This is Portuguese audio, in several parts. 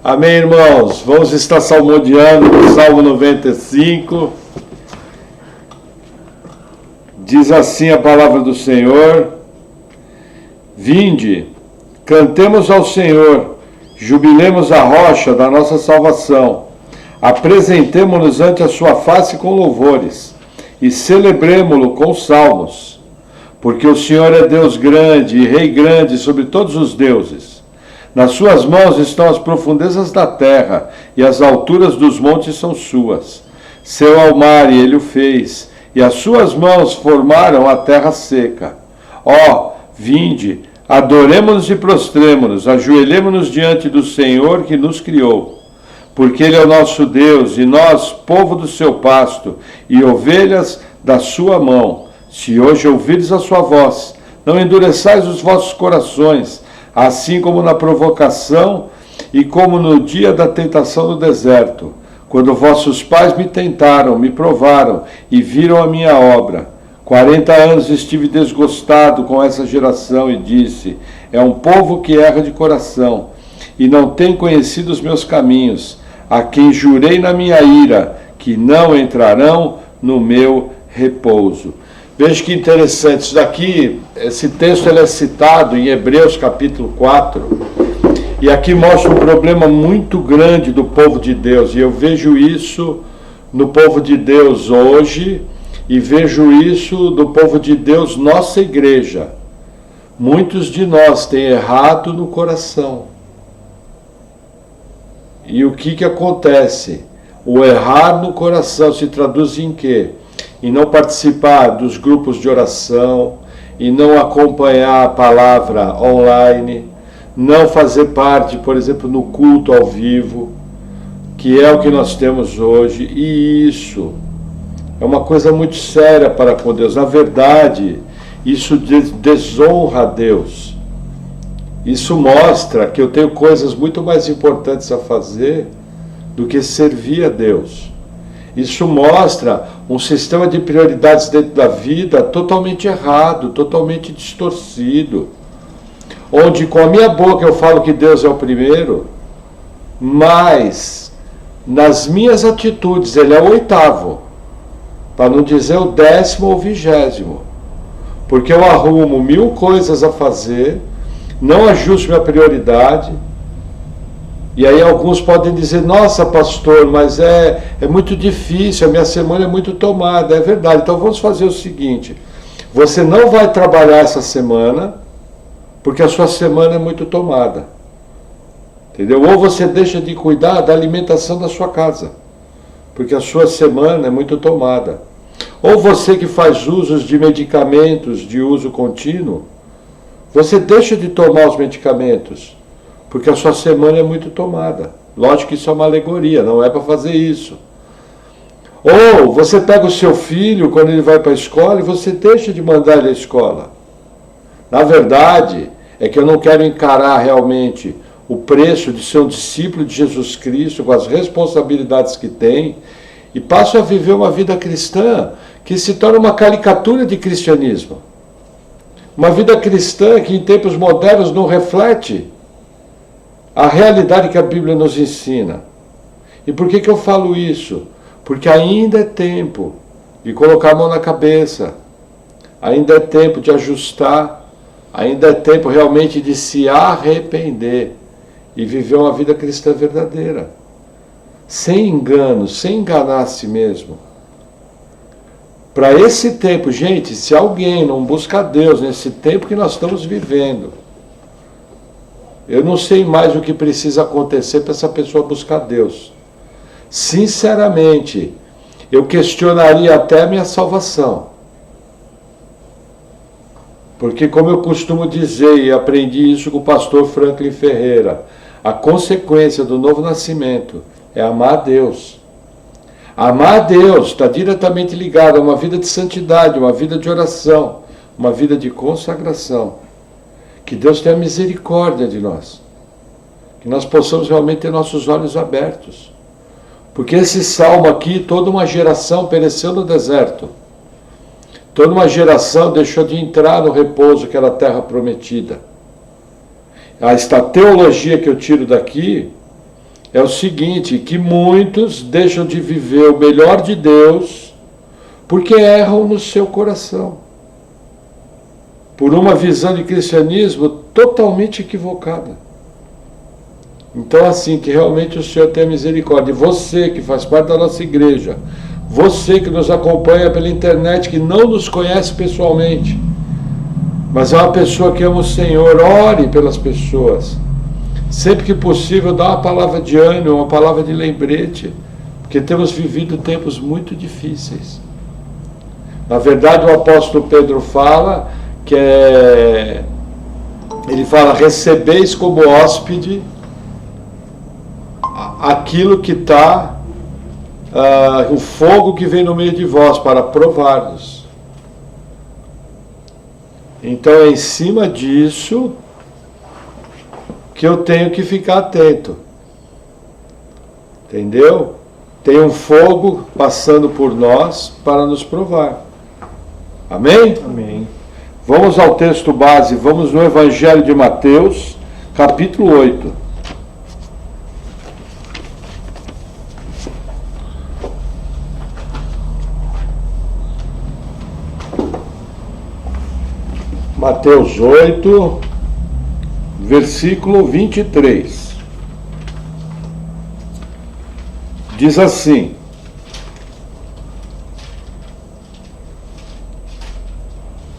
Amém, irmãos? Vamos estar salmodiando no Salmo 95. Diz assim a palavra do Senhor: Vinde, cantemos ao Senhor, jubilemos a rocha da nossa salvação, apresentemo-nos ante a sua face com louvores, e celebremo-lo com salmos, porque o Senhor é Deus grande e Rei grande sobre todos os deuses. Nas suas mãos estão as profundezas da terra, e as alturas dos montes são suas. Céu ao mar, e ele o fez, e as suas mãos formaram a terra seca. Ó, vinde, adoremo-nos e prostremo-nos, ajoelhemo-nos diante do Senhor que nos criou. Porque ele é o nosso Deus, e nós, povo do seu pasto, e ovelhas da sua mão. Se hoje ouvirdes a sua voz, não endureçais os vossos corações, assim como na provocação e como no dia da tentação no deserto, quando vossos pais me tentaram, me provaram e viram a minha obra. 40 anos estive desgostado com essa geração e disse: é um povo que erra de coração e não tem conhecido os meus caminhos, a quem jurei na minha ira que não entrarão no meu repouso. Veja que interessante, isso daqui, esse texto ele é citado em Hebreus capítulo 4, e aqui mostra um problema muito grande do povo de Deus, e eu vejo isso no povo de Deus hoje, e vejo isso no povo de Deus, nossa igreja. Muitos de nós têm errado no coração. E o que acontece? O errar no coração se traduz em quê? Em não participar dos grupos de oração, em não acompanhar a palavra online, não fazer parte, por exemplo, no culto ao vivo, que é o que nós temos hoje, e isso é uma coisa muito séria para com Deus. Na verdade, isso desonra a Deus. Isso mostra que eu tenho coisas muito mais importantes a fazer do que servir a Deus. Isso mostra um sistema de prioridades dentro da vida totalmente errado, totalmente distorcido, onde com a minha boca eu falo que Deus é o primeiro, mas nas minhas atitudes Ele é o oitavo, para não dizer o 10º ou 20º, porque eu arrumo 1000 coisas a fazer, não ajusto minha prioridade. E aí alguns podem dizer: nossa, pastor, mas é muito difícil, a minha semana é muito tomada. É verdade, então vamos fazer o seguinte: você não vai trabalhar essa semana, porque a sua semana é muito tomada. Entendeu? Ou você deixa de cuidar da alimentação da sua casa, porque a sua semana é muito tomada. Ou você que faz usos de medicamentos de uso contínuo, você deixa de tomar os medicamentos, porque a sua semana é muito tomada. Lógico que isso é uma alegoria, não é para fazer isso. Ou você pega o seu filho quando ele vai para a escola e você deixa de mandar ele à escola. Na verdade, é que eu não quero encarar realmente o preço de ser um discípulo de Jesus Cristo, com as responsabilidades que tem, e passo a viver uma vida cristã que se torna uma caricatura de cristianismo. Uma vida cristã que em tempos modernos não reflete a realidade que a Bíblia nos ensina. E por que eu falo isso? Porque ainda é tempo de colocar a mão na cabeça, ainda é tempo de ajustar, ainda é tempo realmente de se arrepender e viver uma vida cristã verdadeira, sem engano, sem enganar a si mesmo. Para esse tempo, gente, se alguém não busca Deus nesse tempo que nós estamos vivendo, eu não sei mais o que precisa acontecer para essa pessoa buscar Deus. Sinceramente, eu questionaria até a minha salvação. Porque, como eu costumo dizer, e aprendi isso com o pastor Franklin Ferreira, a consequência do novo nascimento é amar a Deus. Amar a Deus está diretamente ligado a uma vida de santidade, uma vida de oração, uma vida de consagração. Que Deus tenha misericórdia de nós, que nós possamos realmente ter nossos olhos abertos, porque esse salmo aqui, toda uma geração pereceu no deserto, toda uma geração deixou de entrar no repouso que era a terra prometida. Esta teologia que eu tiro daqui é o seguinte, que muitos deixam de viver o melhor de Deus porque erram no seu coração, por uma visão de cristianismo totalmente equivocada. Então, assim, que realmente o Senhor tenha misericórdia. E você que faz parte da nossa igreja, você que nos acompanha pela internet, que não nos conhece pessoalmente, mas é uma pessoa que ama o Senhor, ore pelas pessoas. Sempre que possível, dá uma palavra de ânimo, uma palavra de lembrete, porque temos vivido tempos muito difíceis. Na verdade, o apóstolo Pedro fala que ele fala, recebeis como hóspede aquilo que está, o fogo que vem no meio de vós, para provar-nos. Então é em cima disso que eu tenho que ficar atento. Entendeu? Tem um fogo passando por nós para nos provar. Amém? Amém. Vamos ao texto base, vamos no Evangelho de Mateus, capítulo 8. Mateus 8, versículo 23. Diz assim: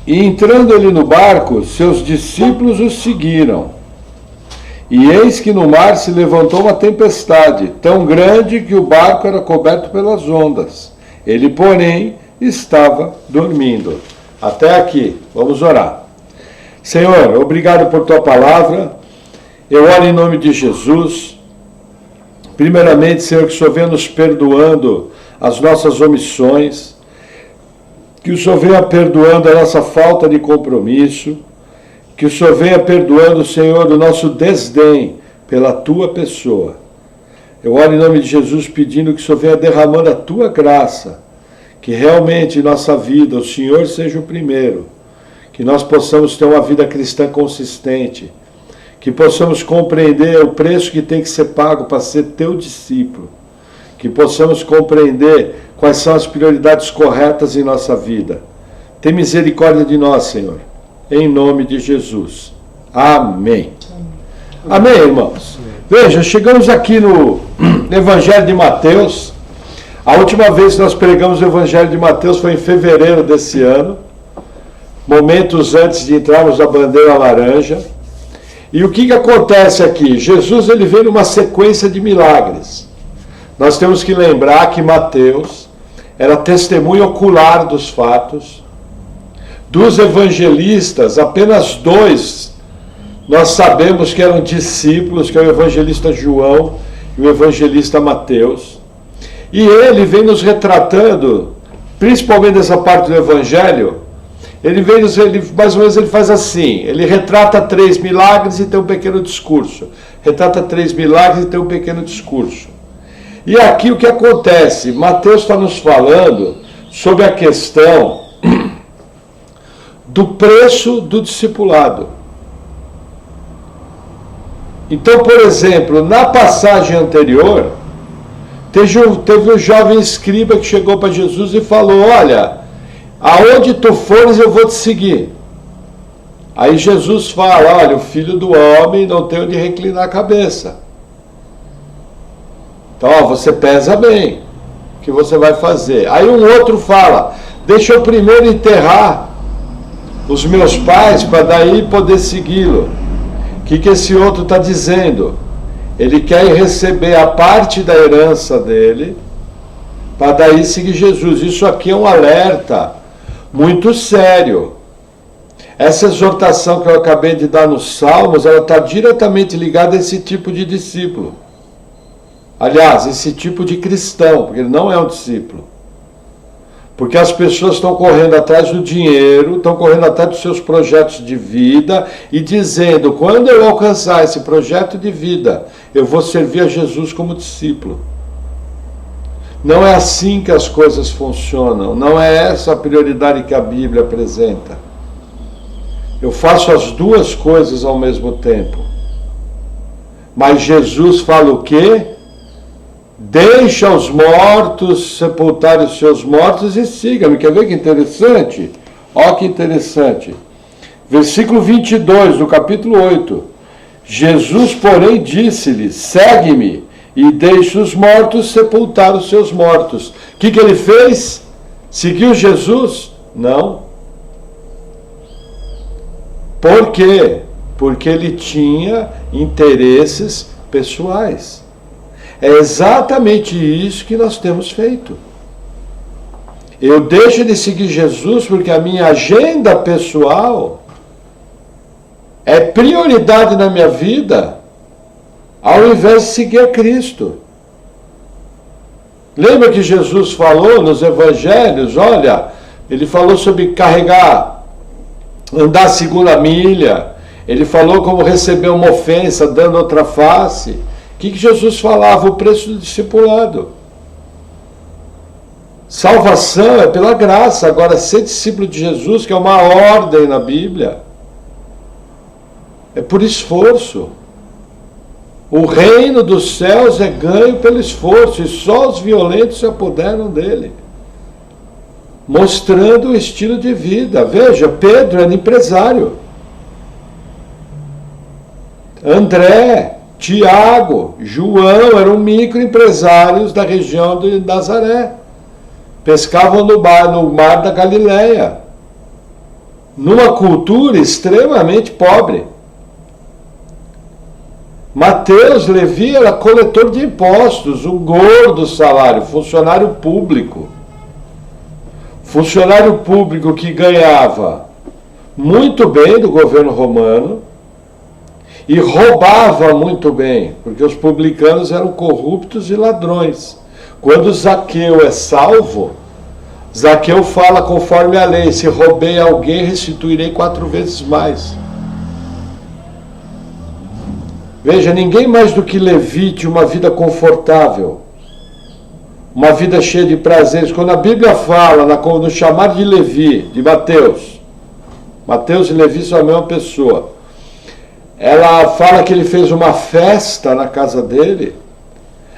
E entrando ele no barco, seus discípulos o seguiram. E eis que no mar se levantou uma tempestade, tão grande que o barco era coberto pelas ondas. Ele, porém, estava dormindo. Até aqui, vamos orar. Senhor, obrigado por tua palavra. Eu oro em nome de Jesus. Primeiramente, Senhor, que o Senhor venha nos perdoando as nossas omissões, que o Senhor venha perdoando a nossa falta de compromisso, que o Senhor venha perdoando, Senhor, o nosso desdém pela tua pessoa. Eu oro em nome de Jesus pedindo que o Senhor venha derramando a tua graça, que realmente em nossa vida o Senhor seja o primeiro, que nós possamos ter uma vida cristã consistente, que possamos compreender o preço que tem que ser pago para ser teu discípulo, que possamos compreender quais são as prioridades corretas em nossa vida. Tem misericórdia de nós, Senhor, em nome de Jesus. Amém. Amém, irmãos. Veja, chegamos aqui no Evangelho de Mateus. A última vez que nós pregamos o Evangelho de Mateus foi em fevereiro desse ano, momentos antes de entrarmos na bandeira laranja. E o que acontece aqui? Jesus ele vem numa sequência de milagres. Nós temos que lembrar que Mateus era testemunho ocular dos fatos. Dos evangelistas, apenas 2 nós sabemos que eram discípulos, que é o evangelista João e o evangelista Mateus. E ele vem nos retratando, principalmente nessa parte do evangelho, mais ou menos ele faz assim, ele retrata 3 milagres e tem um pequeno discurso. Retrata 3 milagres e tem um pequeno discurso. E aqui o que acontece? Mateus está nos falando sobre a questão do preço do discipulado. Então, por exemplo, na passagem anterior, teve um jovem escriba que chegou para Jesus e falou: olha, aonde tu fores eu vou te seguir. Aí Jesus fala: olha, o filho do homem não tem onde reclinar a cabeça. Então, ó, você pesa bem, o que você vai fazer? Aí um outro fala: deixa eu primeiro enterrar os meus pais para daí poder segui-lo. O que esse outro está dizendo? Ele quer receber a parte da herança dele para daí seguir Jesus. Isso aqui é um alerta muito sério. Essa exortação que eu acabei de dar nos Salmos, ela está diretamente ligada a esse tipo de discípulo. Aliás, esse tipo de cristão, porque ele não é um discípulo. Porque as pessoas estão correndo atrás do dinheiro, estão correndo atrás dos seus projetos de vida e dizendo: quando eu alcançar esse projeto de vida, eu vou servir a Jesus como discípulo. Não é assim que as coisas funcionam, não é essa a prioridade que a Bíblia apresenta. Eu faço as duas coisas ao mesmo tempo. Mas Jesus fala o quê? Deixa os mortos sepultarem os seus mortos e siga-me. Quer ver que interessante? Olha que interessante. Versículo 22 do capítulo 8. Jesus, porém, disse-lhe: segue-me e deixe os mortos sepultar os seus mortos. O que ele fez? Seguiu Jesus? Não. Por quê? Porque ele tinha interesses pessoais. É exatamente isso que nós temos feito. Eu deixo de seguir Jesus porque a minha agenda pessoal é prioridade na minha vida, ao invés de seguir a Cristo. Lembra que Jesus falou nos evangelhos? Olha, ele falou sobre carregar, andar a segunda milha. Ele falou como receber uma ofensa, dando outra face. O que Jesus falava? O preço do discipulado. Salvação é pela graça. Agora, ser discípulo de Jesus, que é uma ordem na Bíblia, é por esforço. O reino dos céus é ganho pelo esforço, e só os violentos se apoderam dele. Mostrando o estilo de vida. Veja, Pedro era empresário. André, Tiago, João eram microempresários da região de Nazaré. Pescavam no mar da Galileia. Numa cultura extremamente pobre. Mateus, Levi era coletor de impostos, um gordo salário, funcionário público. Funcionário público que ganhava muito bem do governo romano e roubava muito bem, porque os publicanos eram corruptos e ladrões. Quando Zaqueu é salvo, Zaqueu fala conforme a lei: se roubei alguém, restituirei 4 vezes mais. Veja, ninguém mais do que Levi tinha uma vida confortável, uma vida cheia de prazeres. Quando a Bíblia fala, no chamar de Levi, de Mateus e Levi são a mesma pessoa, ela fala que ele fez uma festa na casa dele.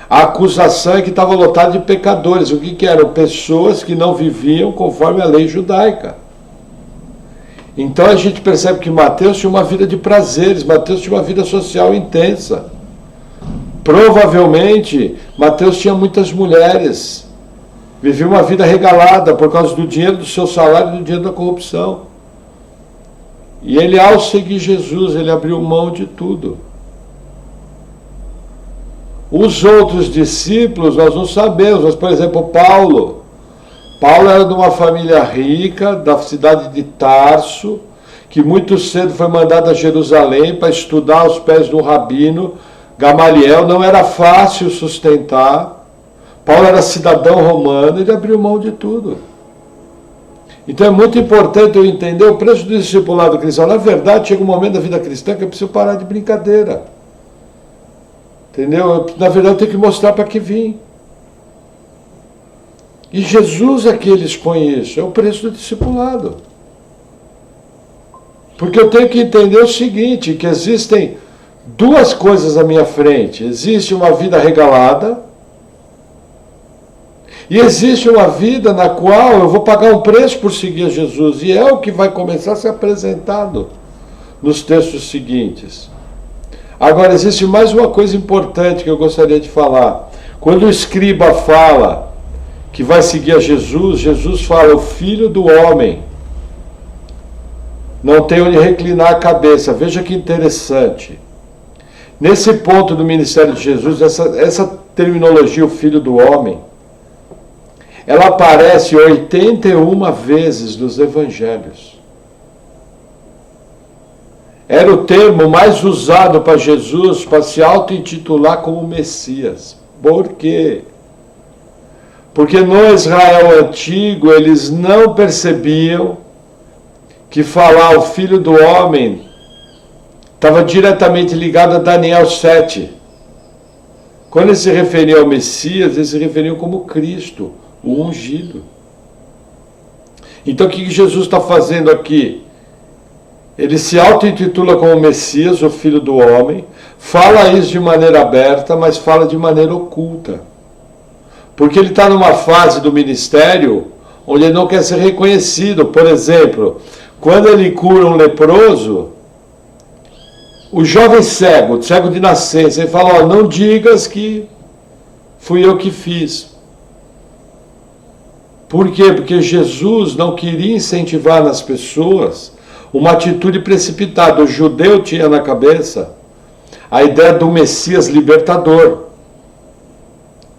A acusação é que estava lotado de pecadores. O que eram? Pessoas que não viviam conforme a lei judaica. Então a gente percebe que Mateus tinha uma vida de prazeres, Mateus tinha uma vida social intensa. Provavelmente, Mateus tinha muitas mulheres, vivia uma vida regalada por causa do dinheiro do seu salário e do dinheiro da corrupção. E ele, ao seguir Jesus, ele abriu mão de tudo. Os outros discípulos nós não sabemos, mas, por exemplo, Paulo era de uma família rica, da cidade de Tarso, que muito cedo foi mandado a Jerusalém para estudar aos pés do rabino Gamaliel. Não era fácil sustentar. Paulo era cidadão romano, ele abriu mão de tudo. Então é muito importante eu entender o preço do discipulado cristão. Na verdade, chega um momento da vida cristã que eu preciso parar de brincadeira. Entendeu? Na verdade, eu tenho que mostrar para que vim. E Jesus é que eles põem isso, é o preço do discipulado. Porque eu tenho que entender o seguinte, que existem duas coisas à minha frente. Existe uma vida regalada e existe uma vida na qual eu vou pagar um preço por seguir a Jesus. E é o que vai começar a ser apresentado nos textos seguintes. Agora, existe mais uma coisa importante que eu gostaria de falar. Quando o escriba fala que vai seguir a Jesus, Jesus fala: o Filho do Homem não tem onde reclinar a cabeça. Veja que interessante. Nesse ponto do ministério de Jesus, essa terminologia, o Filho do Homem, ela aparece 81 vezes nos evangelhos. Era o termo mais usado para Jesus, para se auto-intitular como Messias. Por quê? Porque no Israel antigo eles não percebiam que falar o Filho do Homem estava diretamente ligado a Daniel 7. Quando eles se referiam ao Messias, eles se referiam como Cristo, o ungido. Então o que Jesus está fazendo aqui? Ele se auto-intitula como Messias, o Filho do Homem, fala isso de maneira aberta, mas fala de maneira oculta. Porque ele está numa fase do ministério onde ele não quer ser reconhecido. Por exemplo, quando ele cura um leproso, o jovem cego, cego de nascença, ele fala, não digas que fui eu que fiz. Por quê? Porque Jesus não queria incentivar nas pessoas uma atitude precipitada. O judeu tinha na cabeça a ideia do Messias libertador,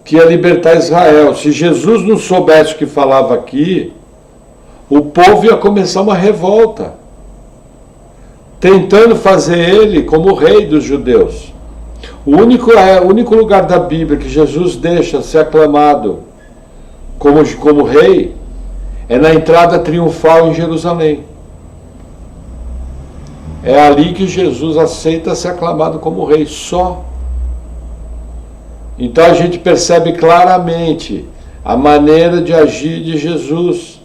que ia libertar Israel. Se Jesus não soubesse o que falava aqui, o povo ia começar uma revolta, tentando fazer ele como rei dos judeus. O único lugar da Bíblia que Jesus deixa ser aclamado como rei é na entrada triunfal em Jerusalém. É ali que Jesus aceita ser aclamado como rei, só. Então a gente percebe claramente a maneira de agir de Jesus.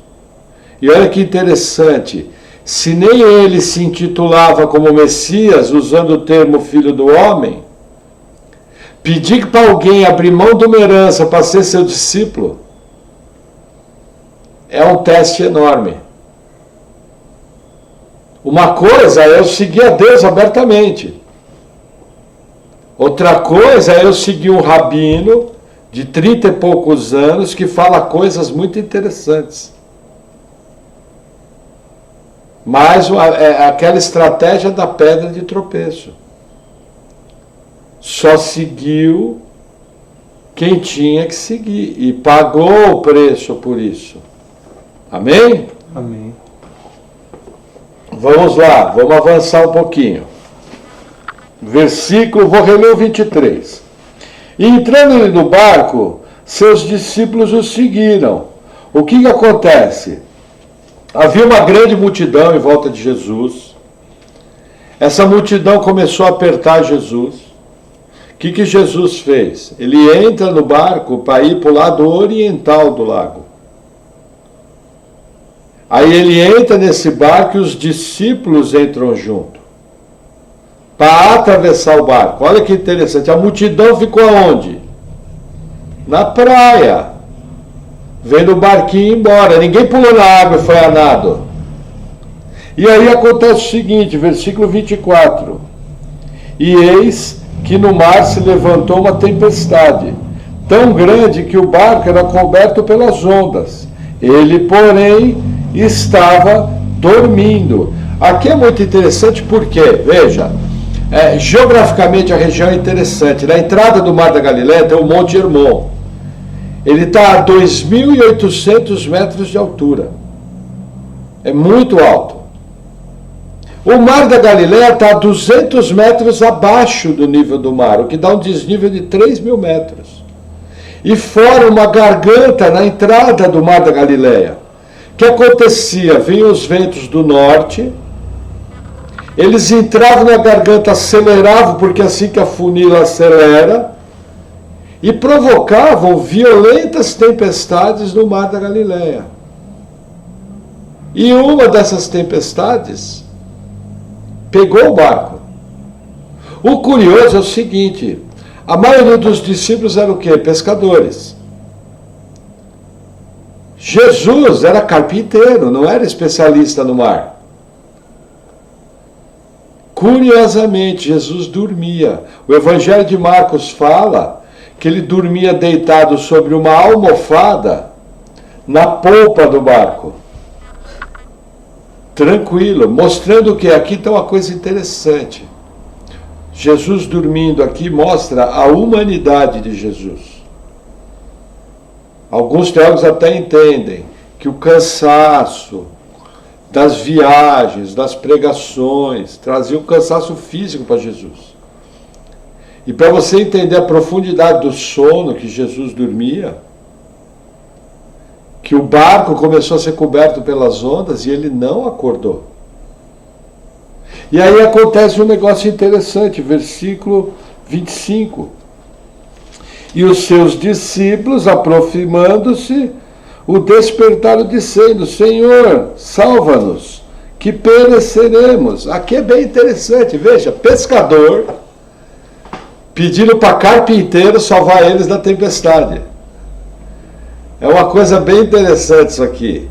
E olha que interessante, se nem ele se intitulava como Messias, usando o termo Filho do Homem, pedir para alguém abrir mão de uma herança para ser seu discípulo é um teste enorme. Uma coisa é eu seguir a Deus abertamente. Outra coisa é eu seguir um rabino de 30 e poucos anos que fala coisas muito interessantes. Mas aquela estratégia da pedra de tropeço. Só seguiu quem tinha que seguir e pagou o preço por isso. Amém? Amém. Vamos lá, vamos avançar um pouquinho. Versículo, vou reler o 23. E entrando ele no barco, seus discípulos o seguiram. O que acontece? Havia uma grande multidão em volta de Jesus. Essa multidão começou a apertar Jesus. O que Jesus fez? Ele entra no barco para ir para o lado oriental do lago. Aí ele entra nesse barco e os discípulos entram junto para atravessar o barco. Olha que interessante, a multidão ficou aonde? Na praia, vendo o barquinho ir embora. Ninguém pulou na água e foi a nado. E aí acontece o seguinte, versículo 24. E eis que no mar se levantou uma tempestade, tão grande que o barco era coberto pelas ondas. Ele, porém, estava dormindo. Aqui é muito interessante porque, veja, geograficamente a região é interessante. Na entrada do Mar da Galileia tem o Monte Hermon. Ele está a 2.800 metros de altura. É muito alto. O Mar da Galileia está a 200 metros abaixo do nível do mar, o que dá um desnível de 3.000 metros. E fora uma garganta na entrada do Mar da Galileia. O que acontecia? Vinham os ventos do norte, eles entravam na garganta, aceleravam, porque é assim que a funila acelera, e provocavam violentas tempestades no Mar da Galileia. E uma dessas tempestades pegou o barco. O curioso é o seguinte, a maioria dos discípulos era o quê? Pescadores. Jesus era carpinteiro, não era especialista no mar. Curiosamente, Jesus dormia. O Evangelho de Marcos fala que ele dormia deitado sobre uma almofada na polpa do barco. Tranquilo, mostrando que aqui está uma coisa interessante. Jesus dormindo aqui mostra a humanidade de Jesus. Alguns teólogos até entendem que o cansaço das viagens, das pregações, trazia um cansaço físico para Jesus. E para você entender a profundidade do sono que Jesus dormia, que o barco começou a ser coberto pelas ondas e ele não acordou. E aí acontece um negócio interessante, versículo 25. E os seus discípulos, aproximando-se, o despertaram dizendo: Senhor, salva-nos, que pereceremos. Aqui é bem interessante, veja, pescador pedindo para carpinteiro salvar eles da tempestade. É uma coisa bem interessante isso aqui.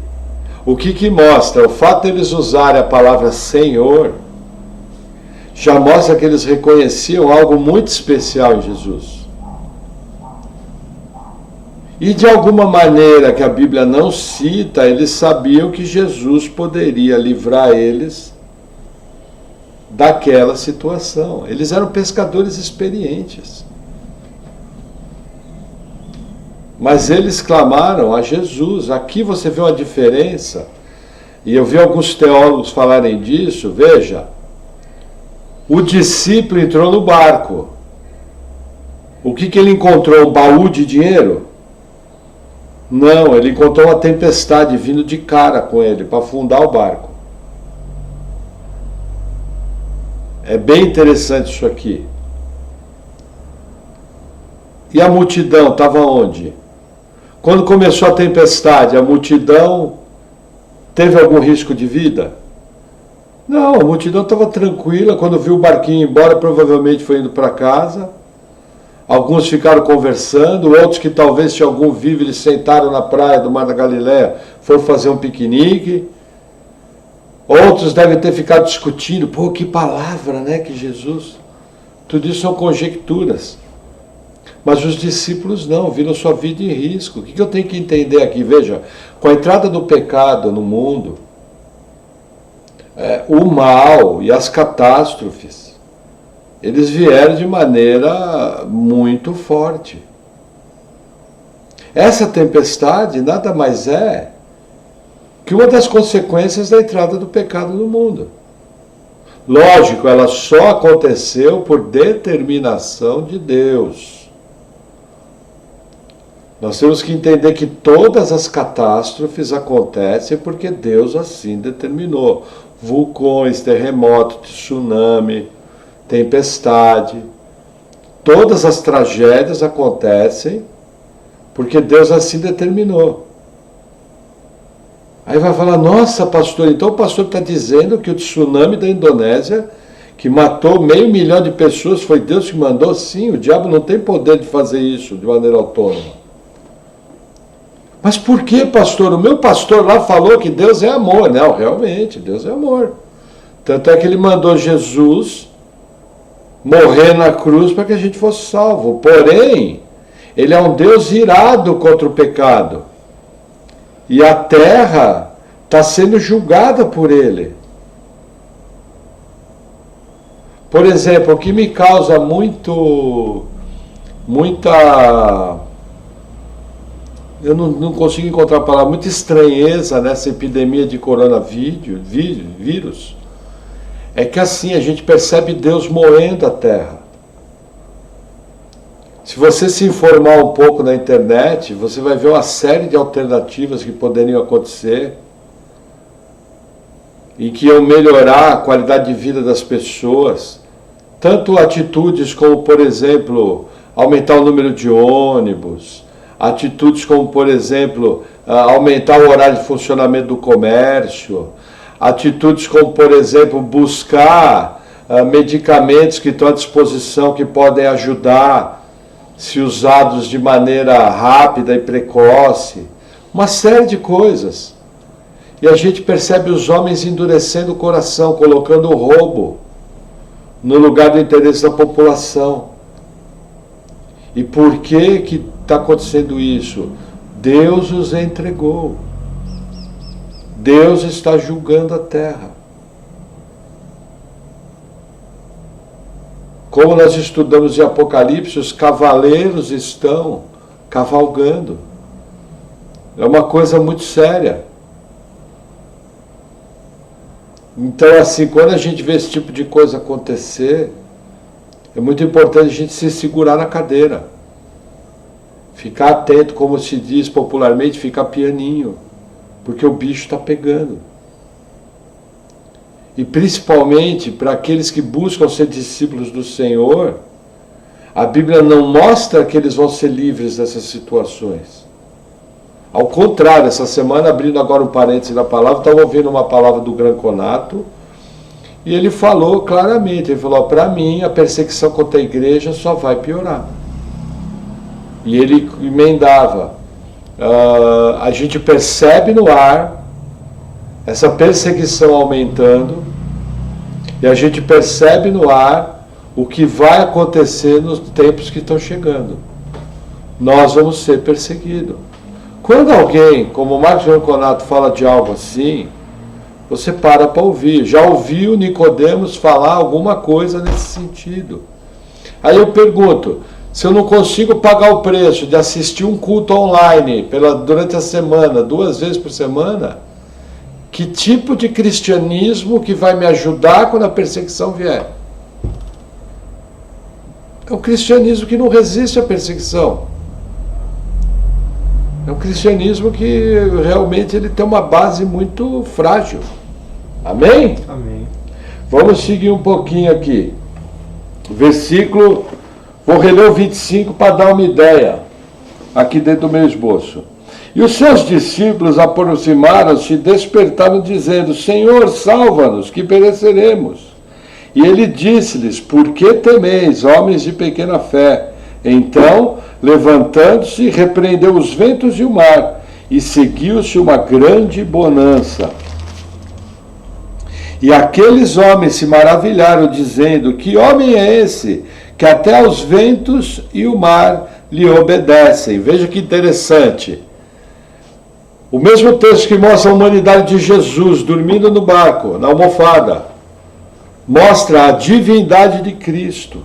O que mostra? O fato de eles usarem a palavra Senhor já mostra que eles reconheciam algo muito especial em Jesus. E de alguma maneira que a Bíblia não cita, eles sabiam que Jesus poderia livrar eles daquela situação. Eles eram pescadores experientes. Mas eles clamaram a Jesus. Aqui você vê uma diferença, e eu vi alguns teólogos falarem disso. Veja, o discípulo entrou no barco. O que ele encontrou? Um baú de dinheiro? Não, ele encontrou uma tempestade vindo de cara com ele para afundar o barco. É bem interessante isso aqui. E a multidão estava onde? Quando começou a tempestade, a multidão teve algum risco de vida? Não, a multidão estava tranquila. Quando viu o barquinho ir embora, provavelmente foi indo para casa. Alguns ficaram conversando, outros que talvez tinham algum vível, eles sentaram na praia do Mar da Galileia, foram fazer um piquenique. Outros devem ter ficado discutindo, pô, que palavra, né, que Jesus... Tudo isso são conjecturas. Mas os discípulos não, viram sua vida em risco. O que eu tenho que entender aqui? Veja, com a entrada do pecado no mundo, o mal e as catástrofes, eles vieram de maneira muito forte. Essa tempestade nada mais é que uma das consequências da entrada do pecado no mundo. Lógico, ela só aconteceu por determinação de Deus. Nós temos que entender que todas as catástrofes acontecem porque Deus assim determinou. Vulcões, terremoto, tsunami, tempestade. Todas as tragédias acontecem porque Deus assim determinou. Aí vai falar, nossa pastor, então o pastor está dizendo que o tsunami da Indonésia, que matou 500 mil de pessoas, foi Deus que mandou? Sim, o diabo não tem poder de fazer isso de maneira autônoma. Mas por que, pastor? O meu pastor lá falou que Deus é amor. Não, realmente, Deus é amor. Tanto é que ele mandou Jesus morrer na cruz para que a gente fosse salvo. Porém, ele é um Deus irado contra o pecado. E a terra está sendo julgada por ele. Por exemplo, o que me causa muita... Eu não consigo encontrar a palavra, muita estranheza nessa epidemia de coronavírus, é que assim a gente percebe Deus moendo a terra. Se você se informar um pouco na internet, você vai ver uma série de alternativas que poderiam acontecer e que iam melhorar a qualidade de vida das pessoas. Tanto atitudes como, por exemplo, aumentar o número de ônibus, atitudes como, por exemplo, aumentar o horário de funcionamento do comércio, atitudes como, por exemplo, buscar medicamentos que estão à disposição que podem ajudar, se usados de maneira rápida e precoce, uma série de coisas. E a gente percebe os homens endurecendo o coração, colocando o roubo no lugar do interesse da população. E por que está acontecendo isso? Deus os entregou. Deus está julgando a terra. Como nós estudamos em Apocalipse, os cavaleiros estão cavalgando. É uma coisa muito séria. Então, assim, quando a gente vê esse tipo de coisa acontecer, é muito importante a gente se segurar na cadeira. Ficar atento, como se diz popularmente, ficar pianinho. Porque o bicho está pegando. E principalmente para aqueles que buscam ser discípulos do Senhor, a Bíblia não mostra que eles vão ser livres dessas situações. Ao contrário, essa semana, abrindo agora um parêntese na palavra, estava ouvindo uma palavra do Granconato, e ele falou claramente, ele falou, para mim a perseguição contra a igreja só vai piorar. E ele emendava, a gente percebe no ar essa perseguição aumentando, e a gente percebe no ar o que vai acontecer nos tempos que estão chegando. Nós vamos ser perseguidos. Quando alguém, como o Marcos Ronconato, fala de algo assim, você para ouvir. Já ouviu Nicodemos falar alguma coisa nesse sentido? Aí eu pergunto, se eu não consigo pagar o preço de assistir um culto online durante a semana, 2 vezes por semana, que tipo de cristianismo que vai me ajudar quando a perseguição vier? É um cristianismo que não resiste à perseguição. É um cristianismo que realmente ele tem uma base muito frágil. Amém? Amém. Vamos seguir um pouquinho aqui. Versículo, vou reler o 25 para dar uma ideia, aqui dentro do meu esboço. E os seus discípulos aproximaram-se e despertaram, dizendo: Senhor, salva-nos, que pereceremos. E ele disse-lhes: Por que temeis, homens de pequena fé? Então, levantando-se, repreendeu os ventos e o mar, e seguiu-se uma grande bonança. E aqueles homens se maravilharam, dizendo: Que homem é esse, que até aos ventos e o mar lhe obedecem? Veja que interessante. O mesmo texto que mostra a humanidade de Jesus dormindo no barco, na almofada, mostra a divindade de Cristo,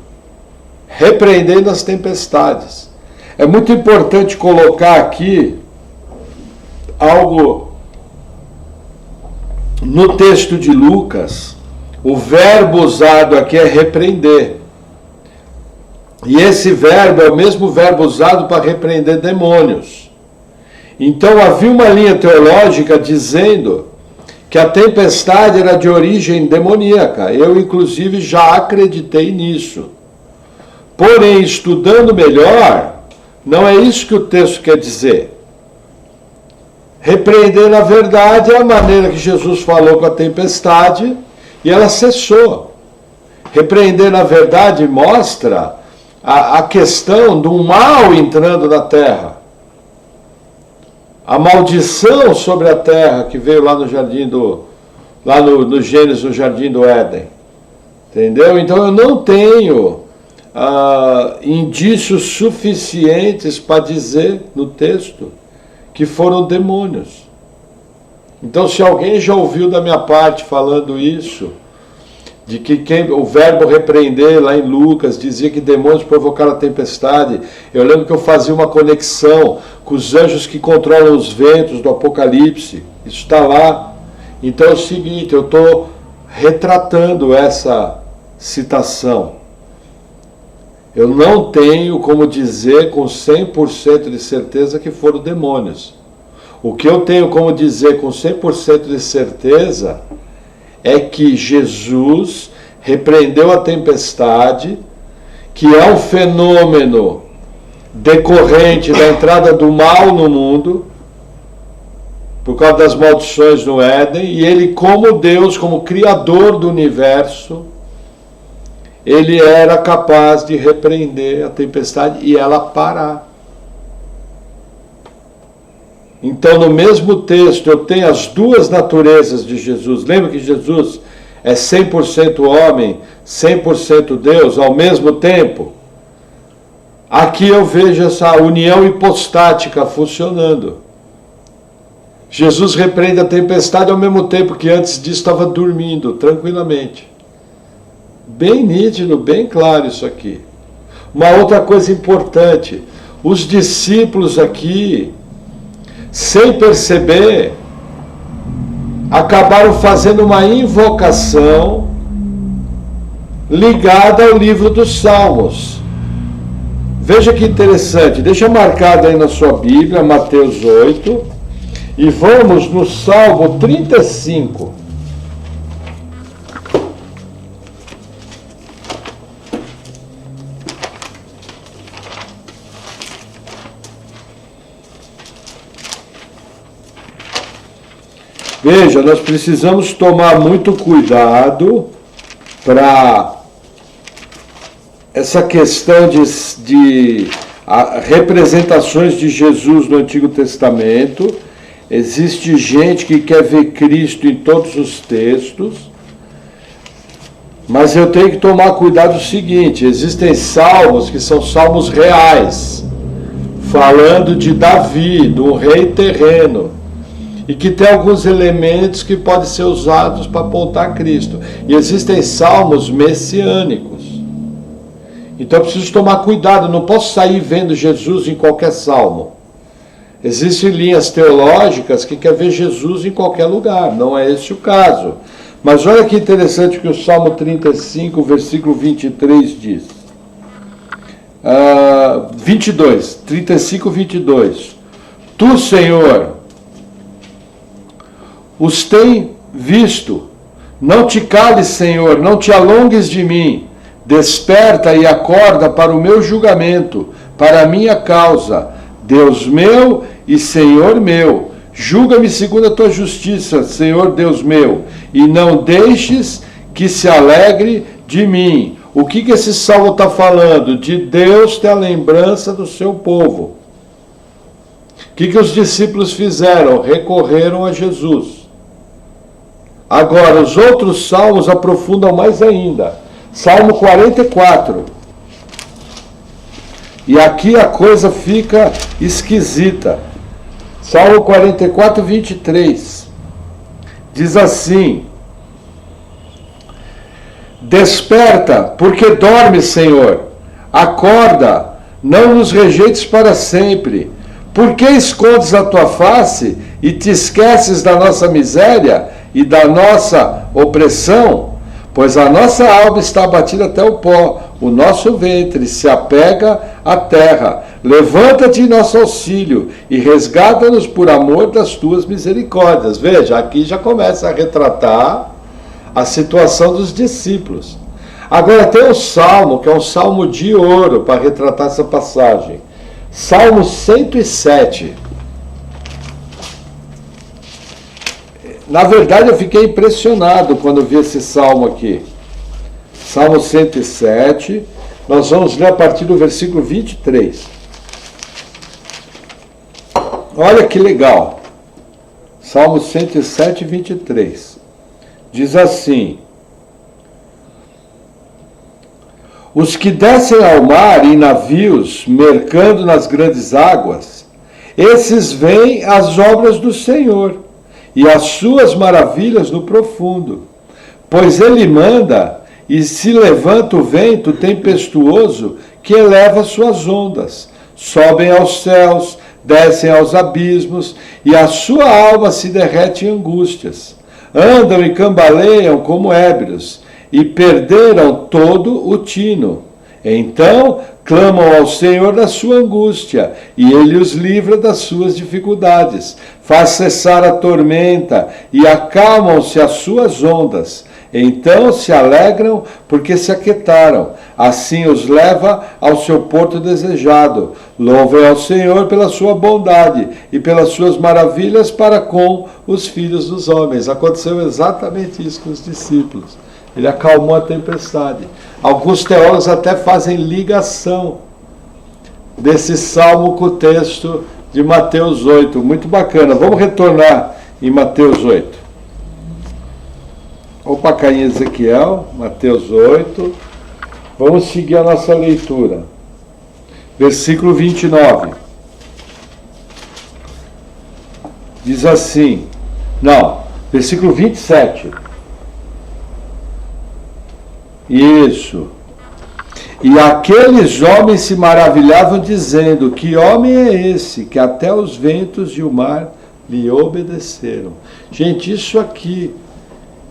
repreendendo as tempestades. É muito importante colocar aqui algo no texto de Lucas. O verbo usado aqui é repreender. E esse verbo é o mesmo verbo usado para repreender demônios. Então havia uma linha teológica dizendo que a tempestade era de origem demoníaca. Eu, inclusive, já acreditei nisso. Porém, estudando melhor, não é isso que o texto quer dizer. Repreender, na verdade, é a maneira que Jesus falou com a tempestade e ela cessou. Repreender, na verdade, mostra a questão do mal entrando na terra. A maldição sobre a terra que veio lá no jardim no Gênesis, no jardim do Éden. Entendeu? Então eu não tenho indícios suficientes para dizer no texto que foram demônios. Então, se alguém já ouviu da minha parte falando isso, de que o verbo repreender lá em Lucas dizia que demônios provocaram a tempestade, eu lembro que eu fazia uma conexão com os anjos que controlam os ventos do Apocalipse. Isso está lá. Então é o seguinte, eu estou retratando essa citação. Eu não tenho como dizer com 100% de certeza que foram demônios. O que eu tenho como dizer com 100% de certeza é que Jesus repreendeu a tempestade, que é um fenômeno decorrente da entrada do mal no mundo, por causa das maldições no Éden, e ele, como Deus, como Criador do universo, ele era capaz de repreender a tempestade e ela parar. Então, no mesmo texto, eu tenho as duas naturezas de Jesus. Lembra que Jesus é 100% homem, 100% Deus, ao mesmo tempo? Aqui eu vejo essa união hipostática funcionando. Jesus repreende a tempestade ao mesmo tempo que antes disso estava dormindo, tranquilamente. Bem nítido, bem claro isso aqui. Uma outra coisa importante, os discípulos aqui, sem perceber, acabaram fazendo uma invocação ligada ao livro dos Salmos. Veja que interessante, deixa marcado aí na sua Bíblia, Mateus 8, e vamos no Salmo 35. Veja, nós precisamos tomar muito cuidado para essa questão de representações de Jesus no Antigo Testamento. Existe gente que quer ver Cristo em todos os textos, mas eu tenho que tomar cuidado o seguinte: existem salmos que são salmos reais, falando de Davi, de um rei terreno, e que tem alguns elementos que podem ser usados para apontar Cristo. E existem salmos messiânicos. Então eu preciso tomar cuidado, não posso sair vendo Jesus em qualquer salmo. Existem linhas teológicas que quer ver Jesus em qualquer lugar, não é esse o caso. Mas olha que interessante o que o Salmo 35, versículo 23 diz. 35, 22. Tu, Senhor, os tem visto. Não te cales, Senhor, não te alongues de mim. Desperta e acorda para o meu julgamento, para a minha causa. Deus meu e Senhor meu, julga-me segundo a tua justiça, Senhor Deus meu, e não deixes que se alegre de mim. O que esse salmo está falando? De Deus ter a lembrança do seu povo. O que os discípulos fizeram? Recorreram a Jesus. Agora, os outros salmos aprofundam mais ainda. Salmo 44. E aqui a coisa fica esquisita. Salmo 44, 23. Diz assim: Desperta, porque dormes, Senhor. Acorda, não nos rejeites para sempre. Por que escondes a tua face e te esqueces da nossa miséria e da nossa opressão? Pois a nossa alma está abatida até o pó, o nosso ventre se apega à terra. Levanta-te em nosso auxílio e resgata-nos por amor das tuas misericórdias. Veja, aqui já começa a retratar a situação dos discípulos. Agora tem um salmo, que é um salmo de ouro, para retratar essa passagem. Salmo 107. Na verdade, eu fiquei impressionado quando vi esse salmo aqui. Salmo 107, nós vamos ler a partir do versículo 23. Olha que legal. Salmo 107, 23. Diz assim: Os que descem ao mar em navios, mercando nas grandes águas, esses veem as obras do Senhor e as suas maravilhas no profundo. Pois ele manda e se levanta o vento tempestuoso que eleva suas ondas. Sobem aos céus, descem aos abismos, e a sua alma se derrete em angústias. Andam e cambaleiam como ébrios, e perderam todo o tino. Então clamam ao Senhor na sua angústia, e Ele os livra das suas dificuldades. Faz cessar a tormenta, e acalmam-se as suas ondas. Então se alegram, porque se aquietaram. Assim os leva ao seu porto desejado. Louvem ao Senhor pela sua bondade, e pelas suas maravilhas para com os filhos dos homens. Aconteceu exatamente isso com os discípulos. Ele acalmou a tempestade. Alguns teólogos até fazem ligação desse salmo com o texto de Mateus 8. Muito bacana. Vamos retornar em Mateus 8. Opa, cá em Ezequiel, Mateus 8. Vamos seguir a nossa leitura. Versículo 29. Diz assim. Não, versículo 27. Isso. E aqueles homens se maravilhavam, dizendo: que homem é esse, que até os ventos e o mar lhe obedeceram? Gente, isso aqui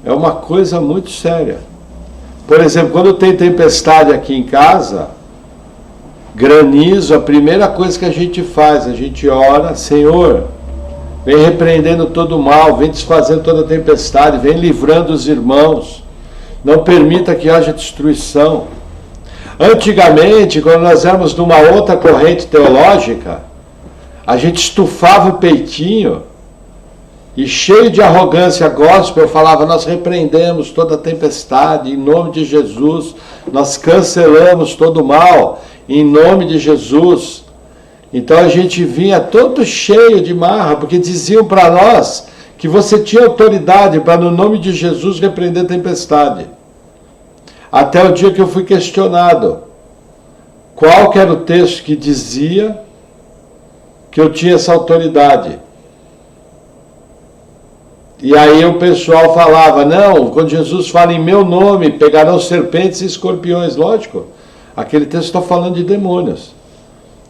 é uma coisa muito séria. Por exemplo, quando tem tempestade aqui em casa, granizo, a primeira coisa que a gente faz, a gente ora: Senhor, vem repreendendo todo o mal, vem desfazendo toda a tempestade, vem livrando os irmãos. Não permita que haja destruição. Antigamente, quando nós éramos numa outra corrente teológica, a gente estufava o peitinho e, cheio de arrogância gospel, eu falava: nós repreendemos toda a tempestade, em nome de Jesus, nós cancelamos todo o mal, em nome de Jesus. Então a gente vinha todo cheio de marra, porque diziam para nós que você tinha autoridade para, no nome de Jesus, repreender a tempestade. Até o dia que eu fui questionado qual que era o texto que dizia que eu tinha essa autoridade. E aí o pessoal falava, não, quando Jesus fala em meu nome, pegarão serpentes e escorpiões. Lógico, aquele texto está falando de demônios.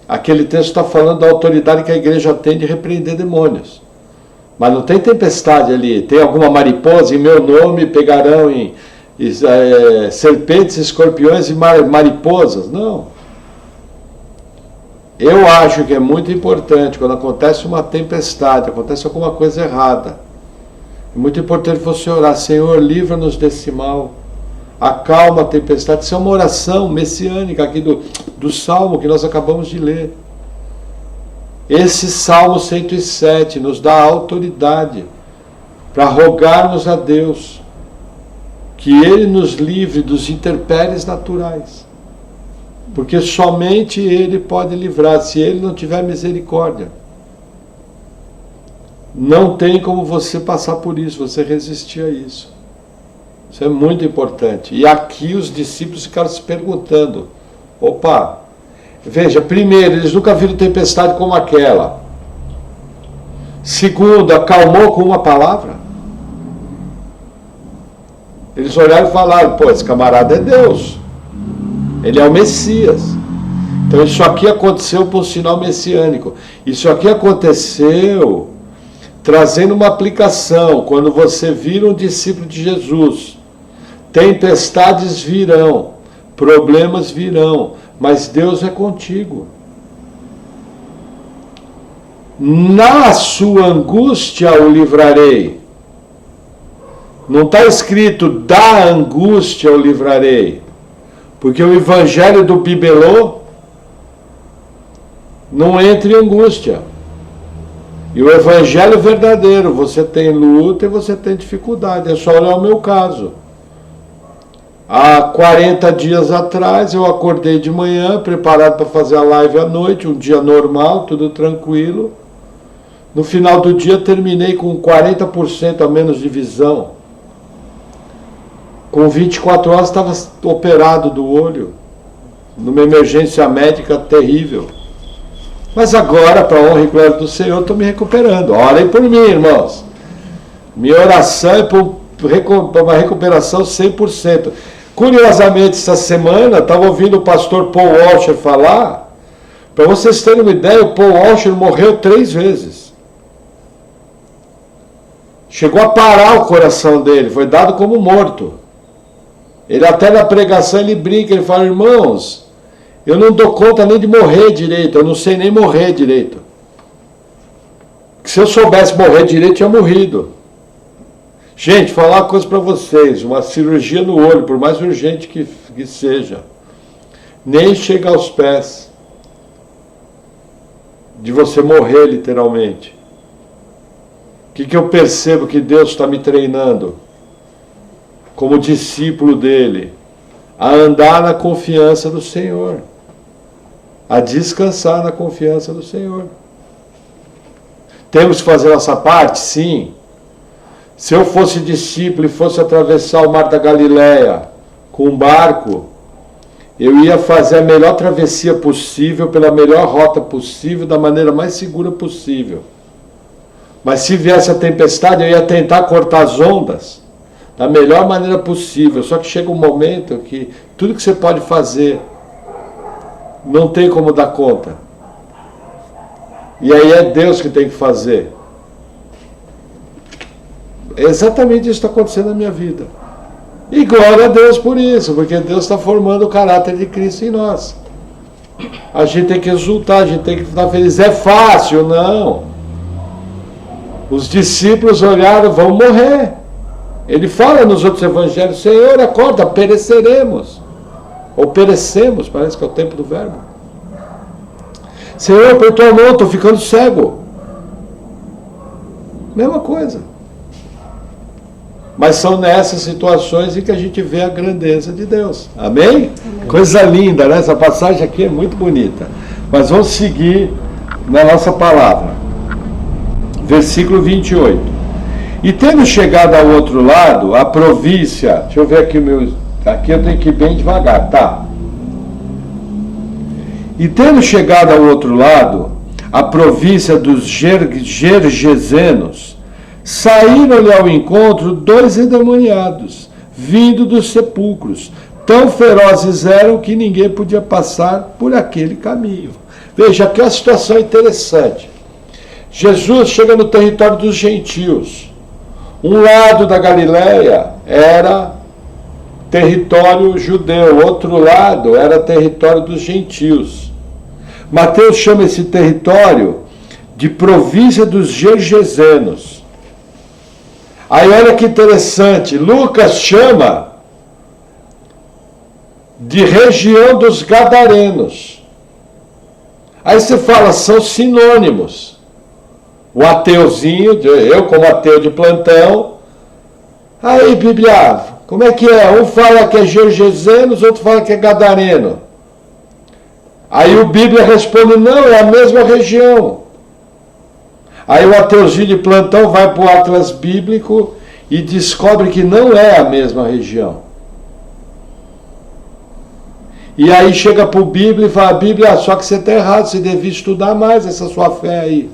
Aquele texto está falando da autoridade que a igreja tem de repreender demônios. Mas não tem tempestade ali. Tem alguma mariposa, em meu nome pegarão serpentes, escorpiões e mariposas. Não. Eu acho que é muito importante, quando acontece uma tempestade, acontece alguma coisa errada, é muito importante você orar, Senhor, livra-nos desse mal, acalma a tempestade. Isso é uma oração messiânica aqui do Salmo que nós acabamos de ler. Esse Salmo 107 nos dá autoridade para rogarmos a Deus que Ele nos livre dos intempéries naturais. Porque somente Ele pode livrar, se Ele não tiver misericórdia. Não tem como você passar por isso, você resistir a isso. Isso é muito importante. E aqui os discípulos ficaram se perguntando, opa, veja, primeiro, eles nunca viram tempestade como aquela. Segundo, acalmou com uma palavra. Eles olharam e falaram, pô, esse camarada é Deus. Ele é o Messias. Então isso aqui aconteceu por um sinal messiânico. Isso aqui aconteceu trazendo uma aplicação. Quando você vira um discípulo de Jesus, tempestades virão, problemas virão, mas Deus é contigo. Na sua angústia o livrarei. Não está escrito da angústia o livrarei. Porque o evangelho do bibelô não entra em angústia. E o evangelho verdadeiro, você tem luta e você tem dificuldade. É só olhar o meu caso. Há 40 dias atrás eu acordei de manhã, preparado para fazer a live à noite, um dia normal, tudo tranquilo. No final do dia terminei com 40% a menos de visão. Com 24 horas estava operado do olho, numa emergência médica terrível. Mas agora, para a honra e glória do Senhor, estou me recuperando. Orem por mim, irmãos. Minha oração é por uma recuperação 100%. Curiosamente, essa semana, estava ouvindo o pastor Paul Washer falar. Para vocês terem uma ideia, o Paul Washer morreu 3 vezes. Chegou a parar o coração dele, foi dado como morto. Ele até na pregação ele brinca, ele fala, irmãos, eu não dou conta nem de morrer direito, eu não sei nem morrer direito. Se eu soubesse morrer direito, tinha morrido. Gente, falar uma coisa para vocês, uma cirurgia no olho, por mais urgente que seja, nem chega aos pés de você morrer literalmente. O que eu percebo que Deus está me treinando? Como discípulo dele, a andar na confiança do Senhor, a descansar na confiança do Senhor. Temos que fazer nossa parte? Sim. Se eu fosse discípulo e fosse atravessar o mar da Galileia com um barco, eu ia fazer a melhor travessia possível, pela melhor rota possível, da maneira mais segura possível. Mas se viesse a tempestade, eu ia tentar cortar as ondas da melhor maneira possível. Só que chega um momento que tudo que você pode fazer não tem como dar conta. E aí é Deus que tem que fazer. É exatamente isso que está acontecendo na minha vida. E glória a Deus por isso, porque Deus está formando o caráter de Cristo em nós. A gente tem que exultar, a gente tem que estar feliz. É fácil? Não. Os discípulos olharam, vão morrer. Ele fala nos outros evangelhos, Senhor, acorda, pereceremos. Ou perecemos, parece que é o tempo do verbo. Senhor, por tua mão, estou ficando cego. Mesma coisa. Mas são nessas situações em que a gente vê a grandeza de Deus. Amém? Amém. Coisa linda, né? Essa passagem aqui é muito bonita. Mas vamos seguir na nossa palavra. Versículo 28. E tendo chegado ao outro lado, a província... Deixa eu ver aqui o meu... Aqui eu tenho que ir bem devagar, tá? E tendo chegado ao outro lado, a província dos Gergesenos, saíram-lhe ao encontro 2 endemoniados, vindo dos sepulcros. Tão ferozes eram que ninguém podia passar por aquele caminho. Veja, aqui é uma situação interessante. Jesus chega no território dos gentios. Um lado da Galileia era território judeu, outro lado era território dos gentios. Mateus chama esse território de província dos Gergesenos. Aí olha que interessante, Lucas chama de região dos Gadarenos. Aí você fala, são sinônimos. O ateuzinho, eu como ateu de plantão, aí Bíblia, como é que é? Um fala que é Gergesenos, outro fala que é Gadareno. Aí o Bíblia responde, não, é a mesma região. Aí o ateuzinho de plantão vai para o Atlas Bíblico e descobre que não é a mesma região. E aí chega para o Bíblia e fala, Bíblia, só que você está errado, você devia estudar mais essa sua fé aí.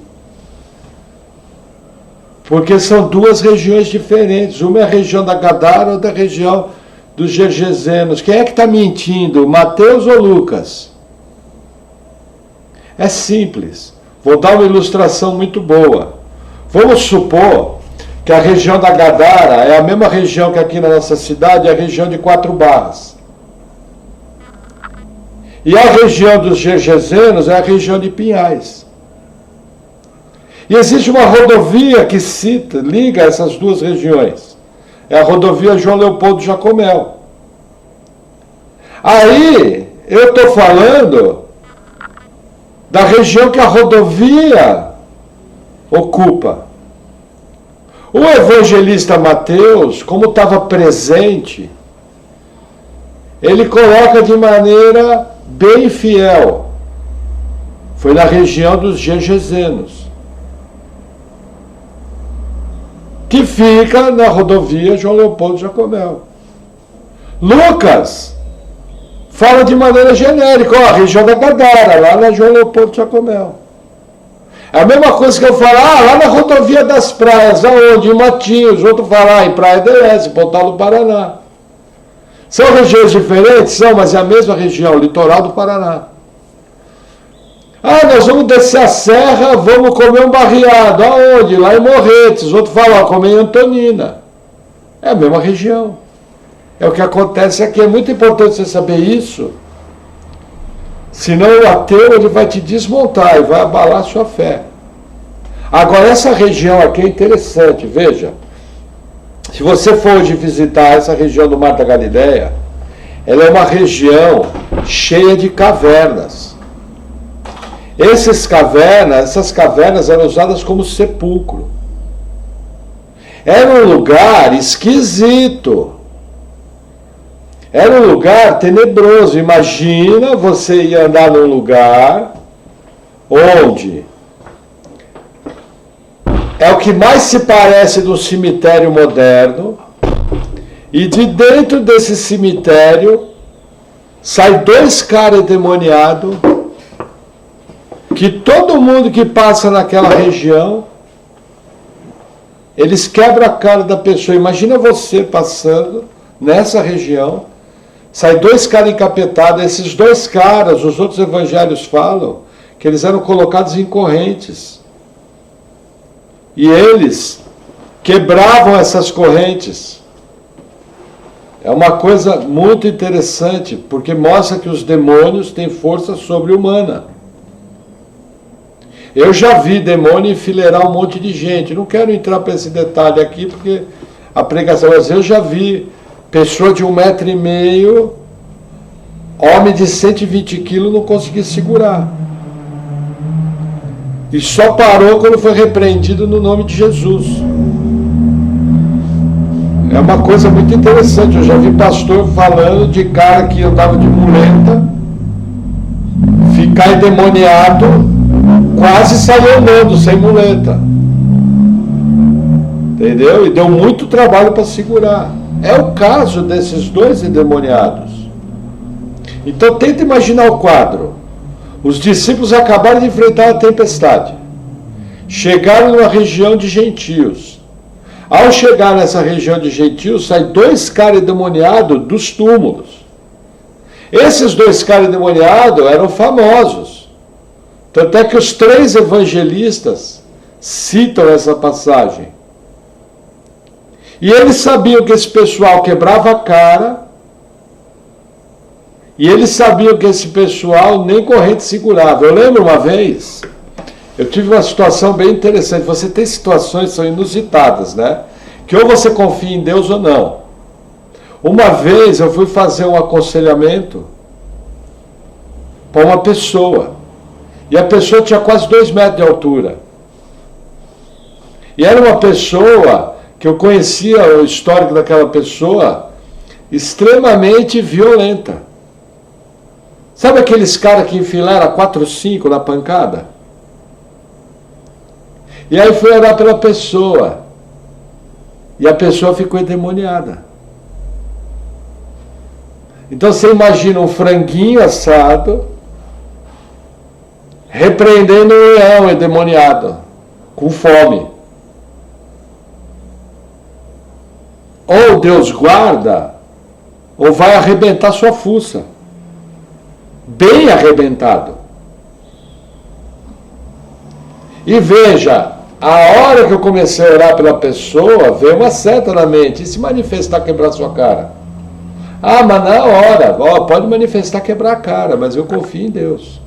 Porque são duas regiões diferentes. Uma é a região da Gadara, outra é a região dos Gergesenos. Quem é que está mentindo? Mateus ou Lucas? É simples. Vou dar uma ilustração muito boa. Vamos supor que a região da Gadara é a mesma região que aqui na nossa cidade, é a região de 4 Barras. E a região dos Gergesenos é a região de Pinhais. E existe uma rodovia que liga essas duas regiões. É a rodovia João Leopoldo Jacomel. Aí, eu estou falando da região que a rodovia ocupa. O evangelista Mateus, como estava presente, ele coloca de maneira bem fiel. Foi na região dos Gergesenos, que fica na rodovia João Leopoldo Jacomel. Lucas fala de maneira genérica, a região da Gadara, lá na João Leopoldo Jacomel. É a mesma coisa que eu falar, lá na rodovia das praias, aonde? Em Matinhos, outro falar em Praia do Oeste, Pontal do Paraná. São regiões diferentes? São, mas é a mesma região, litoral do Paraná. Nós vamos descer a serra, vamos comer um barreado. Aonde? Lá em Morretes. Outro fala, comer em Antonina. É a mesma região. É o que acontece aqui. É muito importante você saber isso. Senão o ateu ele vai te desmontar e vai abalar a sua fé. Agora, essa região aqui é interessante. Veja. Se você for hoje visitar essa região do Mar da Galileia, ela é uma região cheia de cavernas. Essas cavernas eram usadas como sepulcro. Era um lugar esquisito. Era um lugar tenebroso. Imagina você ir andar num lugar onde é o que mais se parece de um cemitério moderno, e de dentro desse cemitério sai 2 caras endemoniados, que todo mundo que passa naquela região, eles quebram a cara da pessoa. Imagina você passando nessa região, sai 2 caras encapetados, esses 2 caras, os outros evangelhos falam, que eles eram colocados em correntes. E eles quebravam essas correntes. É uma coisa muito interessante, porque mostra que os demônios têm força sobre-humana. Eu já vi demônio enfileirar um monte de gente. Não quero entrar para esse detalhe aqui, porque a pregação... Mas eu já vi pessoa de 1,5 m, homem de 120 quilos, não conseguia segurar. E só parou quando foi repreendido no nome de Jesus. É uma coisa muito interessante. Eu já vi pastor falando de cara que andava de muleta, ficar endemoniado quase saiu andando, sem muleta. Entendeu? E deu muito trabalho para segurar. É o caso desses dois endemoniados. Então tenta imaginar o quadro. Os discípulos acabaram de enfrentar a tempestade. Chegaram numa região de gentios. Ao chegar nessa região de gentios, saem dois caras endemoniados dos túmulos. Esses dois caras endemoniados eram famosos. Tanto é que os 3 evangelistas citam essa passagem. E eles sabiam que esse pessoal quebrava a cara, e eles sabiam que esse pessoal nem corrente segurava. Eu lembro uma vez, eu tive uma situação bem interessante. Você tem situações que são inusitadas, né? Que ou você confia em Deus ou não. Uma vez eu fui fazer um aconselhamento para uma pessoa, e a pessoa tinha quase 2 metros de altura. E era uma pessoa que eu conhecia o histórico daquela pessoa, extremamente violenta. Sabe aqueles caras que enfileram 4 ou 5 na pancada? E aí fui orar pela pessoa, e a pessoa ficou endemoniada. Então você imagina um franguinho assado, repreendendo um leão endemoniado, com fome. Ou Deus guarda, ou vai arrebentar sua fuça. Bem arrebentado. E veja, a hora que eu comecei a orar pela pessoa, veio uma seta na mente. E se manifestar, quebrar sua cara? Ah, mas na hora, pode manifestar, quebrar a cara, mas eu confio em Deus.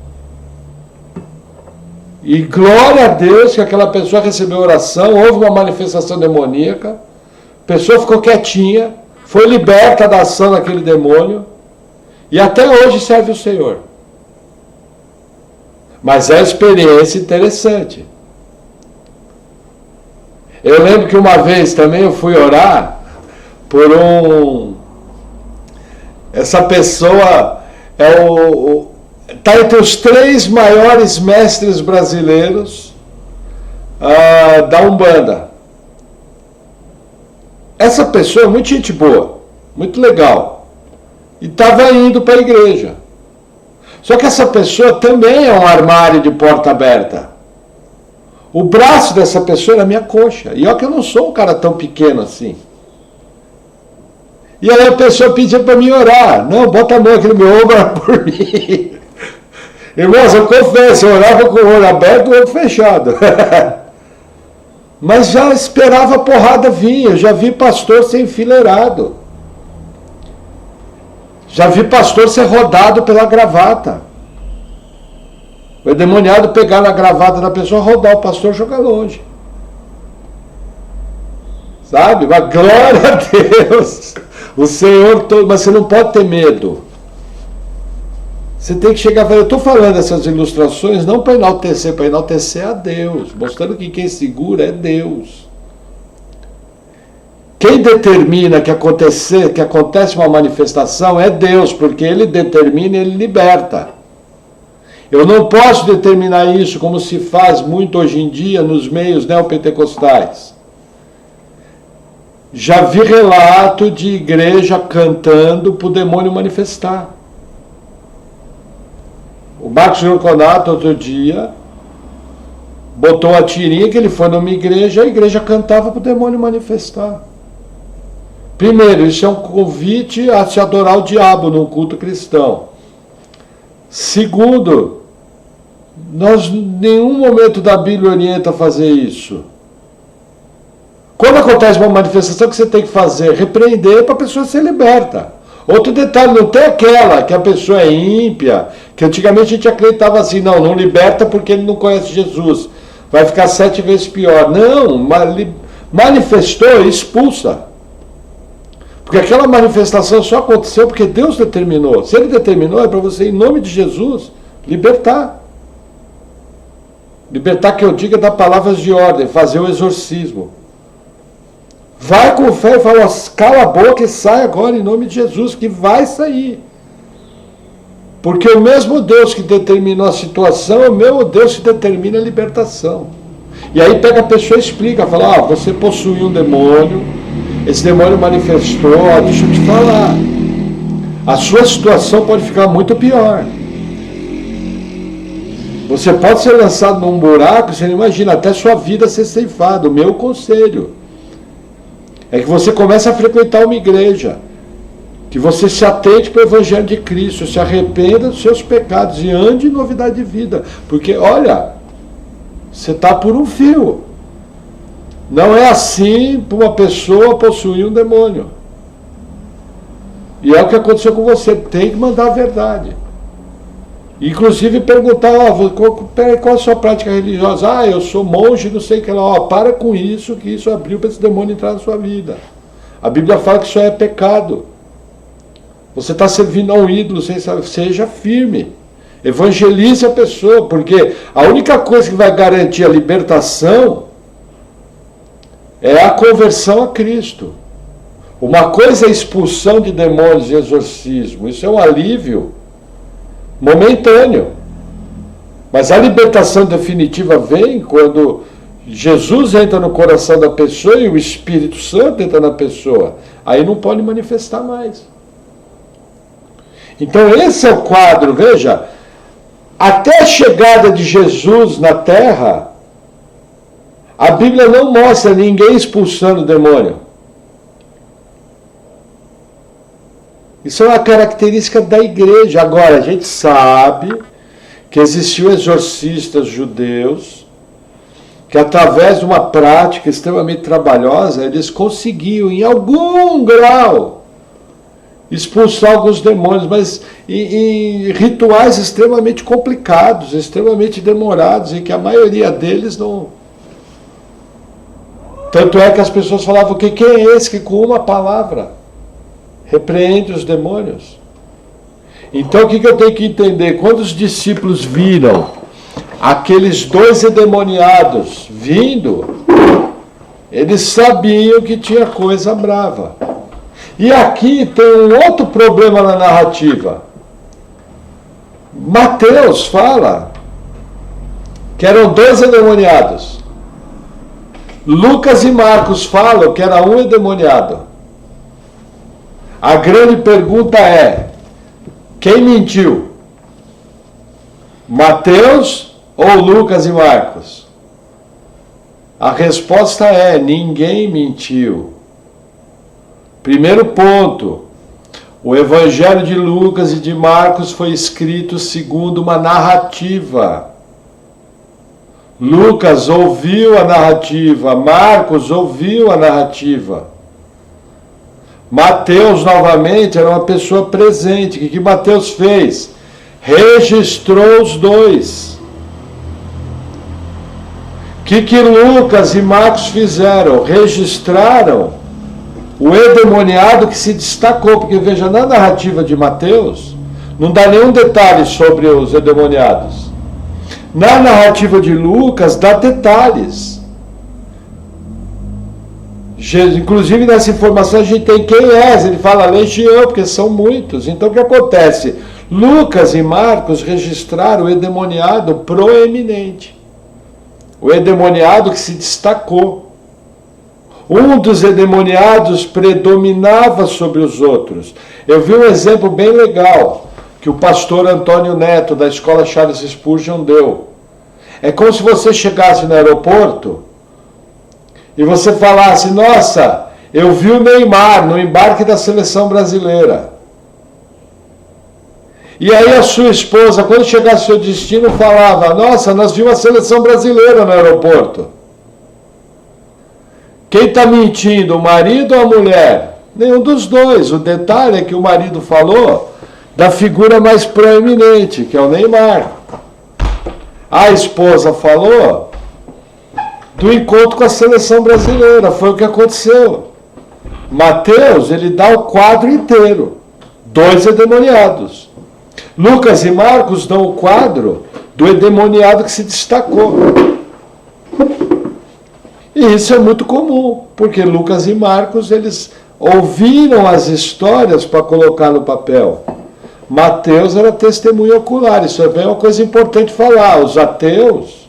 E glória a Deus que aquela pessoa recebeu oração, houve uma manifestação demoníaca, a pessoa ficou quietinha, foi liberta da ação daquele demônio, e até hoje serve o Senhor. Mas é uma experiência interessante. Eu lembro que uma vez também eu fui orar por essa pessoa está entre os 3 maiores mestres brasileiros da Umbanda. Essa pessoa é muito gente boa, muito legal, e estava indo para a igreja. Só que essa pessoa também é um armário de porta aberta. O braço dessa pessoa era a minha coxa, e olha que eu não sou um cara tão pequeno assim. E aí a pessoa pedia para mim orar. Não, bota a mão aqui no meu ombro, ora por mim. Irmãos, eu confesso, eu orava com o olho aberto e o olho fechado. Mas já esperava a porrada vir. Eu já vi pastor ser enfileirado. Já vi pastor ser rodado pela gravata. O endemoniado pegar na gravata da pessoa, rodar o pastor e jogar longe. Sabe? Mas glória a Deus. O Senhor todo, mas você não pode ter medo. Você tem que chegar a falar, eu estou falando essas ilustrações não para enaltecer a Deus, mostrando que quem segura é Deus. Quem determina que acontece uma manifestação é Deus, porque Ele determina e Ele liberta. Eu não posso determinar isso como se faz muito hoje em dia nos meios neopentecostais. Já vi relato de igreja cantando para o demônio manifestar. O Marcos Jorconato, outro dia, botou a tirinha que ele foi numa igreja, a igreja cantava para o demônio manifestar. Primeiro, isso é um convite a se adorar o diabo num culto cristão. Segundo, em nenhum momento da Bíblia orienta a fazer isso. Quando acontece uma manifestação, o que você tem que fazer? Repreender para a pessoa ser liberta. Outro detalhe, não tem aquela que a pessoa é ímpia, que antigamente a gente acreditava assim, não liberta porque ele não conhece Jesus, vai ficar 7 vezes pior. Não, manifestou, expulsa. Porque aquela manifestação só aconteceu porque Deus determinou. Se Ele determinou, é para você, em nome de Jesus, libertar. Libertar, que eu diga, dar palavras de ordem, fazer o exorcismo. Vai com fé e fala, cala a boca e sai agora em nome de Jesus, que vai sair. Porque o mesmo Deus que determinou a situação é o mesmo Deus que determina a libertação. E aí pega a pessoa e explica, fala, você possuiu um demônio, esse demônio manifestou, deixa eu te falar, a sua situação pode ficar muito pior. Você pode ser lançado num buraco, você não imagina, até sua vida ser ceifada. O meu conselho é que você comece a frequentar uma igreja, que você se atente para o Evangelho de Cristo, se arrependa dos seus pecados e ande em novidade de vida. Porque, olha, você está por um fio. Não é assim para uma pessoa possuir um demônio. E é o que aconteceu com você. Tem que mandar a verdade. Inclusive perguntar, qual é a sua prática religiosa? Eu sou monge, não sei o que lá. Para com isso, que isso abriu para esse demônio entrar na sua vida. A Bíblia fala que isso é pecado. Você está servindo a um ídolo, seja firme. Evangelize a pessoa, porque a única coisa que vai garantir a libertação é a conversão a Cristo. Uma coisa é a expulsão de demônios e exorcismo. Isso é um alívio momentâneo. Mas a libertação definitiva vem quando Jesus entra no coração da pessoa e o Espírito Santo entra na pessoa. Aí não pode manifestar mais. Então esse é o quadro, veja, até a chegada de Jesus na terra, a Bíblia não mostra ninguém expulsando o demônio. Isso é uma característica da igreja. Agora, a gente sabe que existiam exorcistas judeus que através de uma prática extremamente trabalhosa, eles conseguiam em algum grau expulsar alguns demônios, mas em rituais extremamente complicados, extremamente demorados, e que a maioria deles não... Tanto é que as pessoas falavam, quem é esse que com uma palavra repreende os demônios? Então o que eu tenho que entender? Quando os discípulos viram aqueles 2 endemoniados vindo, eles sabiam que tinha coisa brava. E aqui tem um outro problema na narrativa. Mateus fala que eram 2 endemoniados. Lucas e Marcos falam que era um endemoniado. A grande pergunta é, quem mentiu? Mateus ou Lucas e Marcos? A resposta é, ninguém mentiu. Primeiro ponto, o Evangelho de Lucas e de Marcos foi escrito segundo uma narrativa. Lucas ouviu a narrativa, Marcos ouviu a narrativa. Mateus, novamente, era uma pessoa presente. O que Mateus fez? Registrou os 2. O que Lucas e Marcos fizeram? Registraram o endemoniado que se destacou, porque veja, na narrativa de Mateus, não dá nenhum detalhe sobre os endemoniados. Na narrativa de Lucas, dá detalhes. Inclusive nessa informação a gente tem quem é, ele fala legião, porque são muitos. Então o que acontece? Lucas e Marcos registraram o endemoniado proeminente. O endemoniado que se destacou. Um dos endemoniados predominava sobre os outros. Eu vi um exemplo bem legal que o pastor Antônio Neto, da escola Charles Spurgeon, deu. É como se você chegasse no aeroporto e você falasse, nossa, eu vi o Neymar no embarque da seleção brasileira. E aí a sua esposa, quando chegasse ao seu destino, falava, nossa, nós vimos a seleção brasileira no aeroporto. Quem está mentindo, o marido ou a mulher? Nenhum dos dois. O detalhe é que o marido falou da figura mais proeminente, que é o Neymar. A esposa falou do encontro com a seleção brasileira. Foi o que aconteceu. Mateus, ele dá o quadro inteiro. 2 endemoniados. Lucas e Marcos dão o quadro do endemoniado que se destacou. E isso é muito comum, porque Lucas e Marcos, eles ouviram as histórias para colocar no papel. Mateus era testemunha ocular. Isso é uma coisa importante falar. Os ateus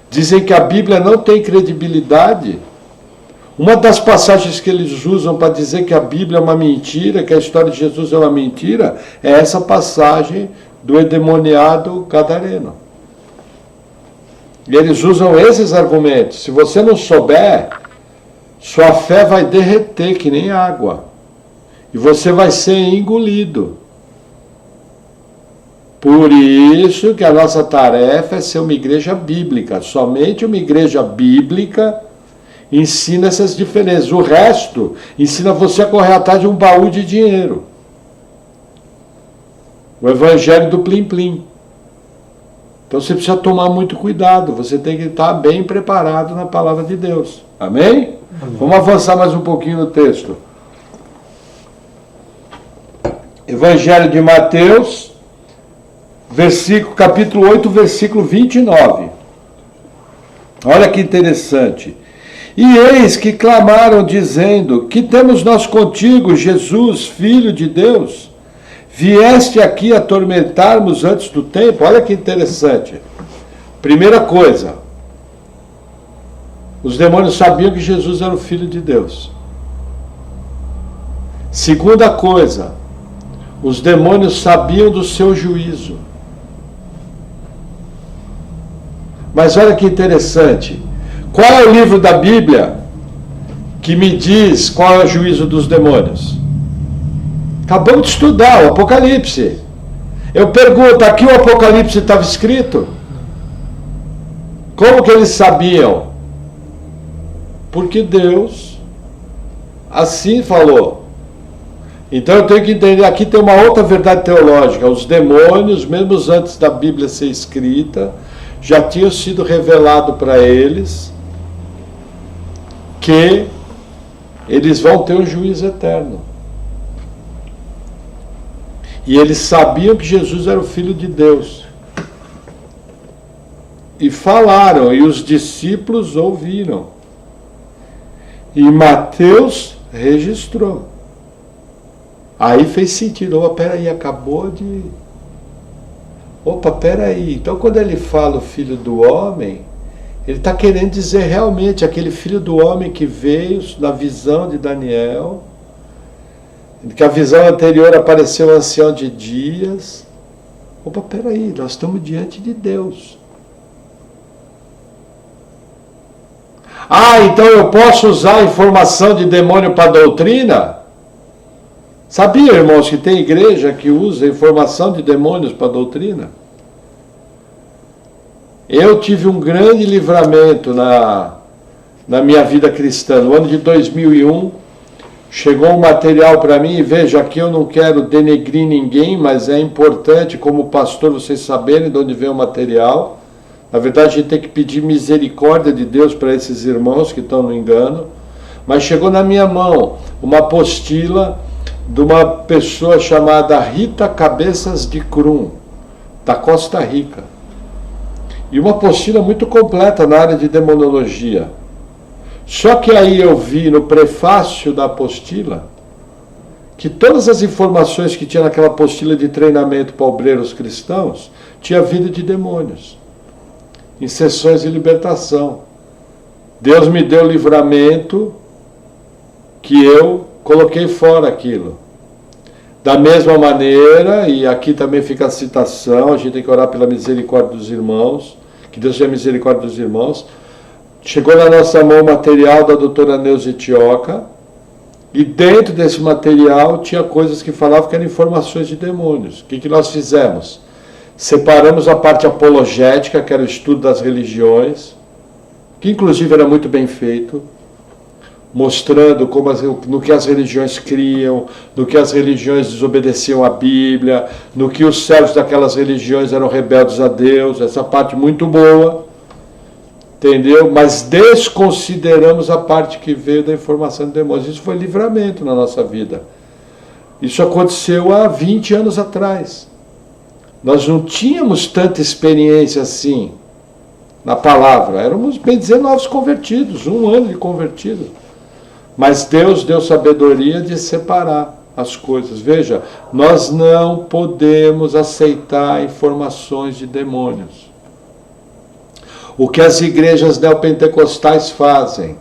dizem que a Bíblia não tem credibilidade. Uma das passagens que eles usam para dizer que a Bíblia é uma mentira, que a história de Jesus é uma mentira, é essa passagem do endemoniado gadareno. E eles usam esses argumentos. Se você não souber, sua fé vai derreter que nem água. E você vai ser engolido. Por isso que a nossa tarefa é ser uma igreja bíblica. Somente uma igreja bíblica ensina essas diferenças. O resto ensina você a correr atrás de um baú de dinheiro. O evangelho do plim-plim. Então você precisa tomar muito cuidado. Você tem que estar bem preparado na palavra de Deus. Amém? Amém. Vamos avançar mais um pouquinho no texto. Evangelho de Mateus, capítulo 8, versículo 29. Olha que interessante. E eis que clamaram, dizendo: que temos nós contigo, Jesus, Filho de Deus? Vieste aqui atormentar-nos antes do tempo? Olha que interessante. Primeira coisa, os demônios sabiam que Jesus era o Filho de Deus. Segunda coisa, os demônios sabiam do seu juízo. Mas olha que interessante. Qual é o livro da Bíblia que me diz qual é o juízo dos demônios? Acabamos de estudar o Apocalipse. Eu pergunto, aqui o Apocalipse estava escrito? Como que eles sabiam? Porque Deus assim falou. Então eu tenho que entender, aqui tem uma outra verdade teológica. Os demônios, mesmo antes da Bíblia ser escrita, já tinham sido revelado para eles que eles vão ter um juízo eterno. E eles sabiam que Jesus era o Filho de Deus. E falaram, e os discípulos ouviram. E Mateus registrou. Aí fez sentido. Opa, peraí, acabou de... Opa, peraí. Então quando ele fala o Filho do Homem, ele está querendo dizer realmente aquele Filho do Homem que veio na visão de Daniel, que a visão anterior apareceu o ancião de dias. Opa, peraí, nós estamos diante de Deus. Ah, então eu posso usar a informação de demônio para doutrina? Sabia, irmãos, que tem igreja que usa informação de demônios para doutrina? Eu tive um grande livramento na minha vida cristã. No ano de 2001, chegou um material para mim, e veja, aqui eu não quero denegrir ninguém, mas é importante, como pastor, vocês saberem de onde vem o material. Na verdade, a gente tem que pedir misericórdia de Deus para esses irmãos que estão no engano. Mas chegou na minha mão uma apostila de uma pessoa chamada Rita Cabeças de Crum, da Costa Rica. E uma apostila muito completa na área de demonologia. Só que aí eu vi no prefácio da apostila que todas as informações que tinha naquela apostila de treinamento para obreiros cristãos tinha vindo de demônios, em sessões de libertação. Deus me deu livramento que eu coloquei fora aquilo. Da mesma maneira, e aqui também fica a citação, a gente tem que orar pela misericórdia dos irmãos, que Deus tenha misericórdia dos irmãos. Chegou na nossa mão o material da doutora Neuza Itioca, e dentro desse material tinha coisas que falavam que eram informações de demônios. O que nós fizemos? Separamos a parte apologética, que era o estudo das religiões, que inclusive era muito bem feito, mostrando como no que as religiões criam, no que as religiões desobedeciam à Bíblia, no que os servos daquelas religiões eram rebeldes a Deus, essa parte muito boa, entendeu? Mas desconsideramos a parte que veio da informação de demônios. Isso foi livramento na nossa vida. Isso aconteceu há 20 anos atrás. Nós não tínhamos tanta experiência assim na palavra. Éramos, bem dizer, novos convertidos, 1 ano de convertido. Mas Deus deu sabedoria de separar as coisas. Veja, nós não podemos aceitar informações de demônios. O que as igrejas neopentecostais fazem,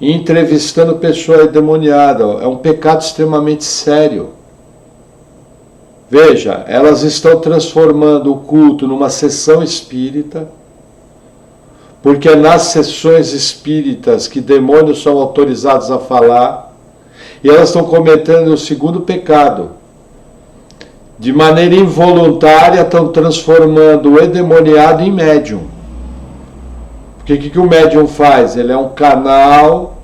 entrevistando pessoa endemoniada, é um pecado extremamente sério. Veja, elas estão transformando o culto numa sessão espírita, porque é nas sessões espíritas que demônios são autorizados a falar, e elas estão cometendo o segundo pecado. De maneira involuntária, estão transformando o endemoniado em médium. Porque o que o médium faz? Ele é um canal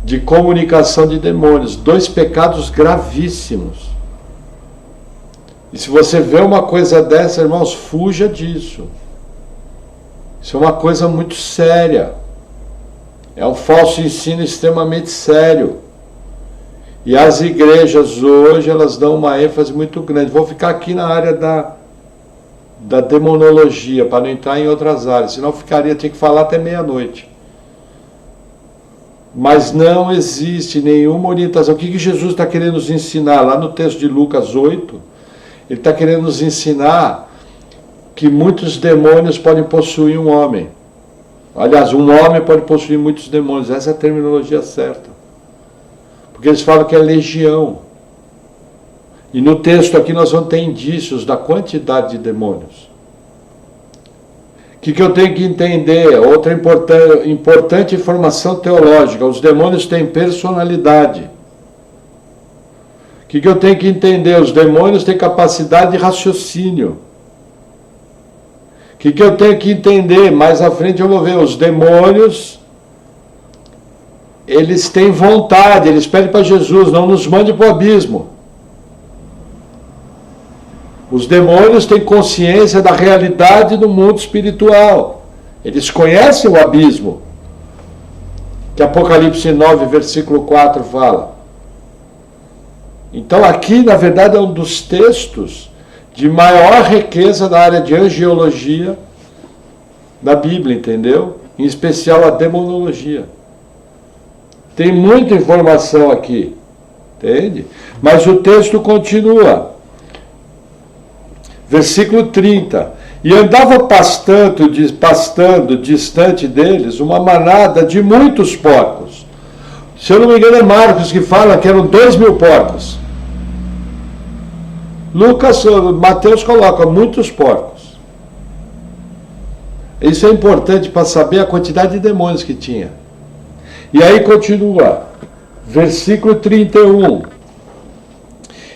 de comunicação de demônios. 2 pecados gravíssimos. E se você vê uma coisa dessa, irmãos, fuja disso. Isso é uma coisa muito séria. É um falso ensino extremamente sério. E as igrejas hoje, elas dão uma ênfase muito grande. Vou ficar aqui na área da demonologia, para não entrar em outras áreas. Senão tinha que falar até meia-noite. Mas não existe nenhuma orientação. O que Jesus está querendo nos ensinar? Lá no texto de Lucas 8, ele está querendo nos ensinar que muitos demônios podem possuir um homem. Aliás, um homem pode possuir muitos demônios. Essa é a terminologia certa. Porque eles falam que é legião. E no texto aqui nós vamos ter indícios da quantidade de demônios. O que eu tenho que entender? Outra importante informação teológica. Os demônios têm personalidade. O que eu tenho que entender? Os demônios têm capacidade de raciocínio. O que eu tenho que entender? Mais à frente eu vou ver. Os demônios, eles têm vontade. Eles pedem para Jesus, não nos mande para o abismo. Os demônios têm consciência da realidade do mundo espiritual. Eles conhecem o abismo. Que Apocalipse 9, versículo 4 fala. Então aqui, na verdade, é um dos textos de maior riqueza na área de angiologia da Bíblia, entendeu? Em especial a demonologia. Tem muita informação aqui, entende? Mas o texto continua. Versículo 30. E andava pastando distante deles uma manada de muitos porcos. Se eu não me engano é Marcos que fala que eram 2.000 porcos. Mateus coloca muitos porcos. Isso é importante para saber a quantidade de demônios que tinha. E aí continua, versículo 31.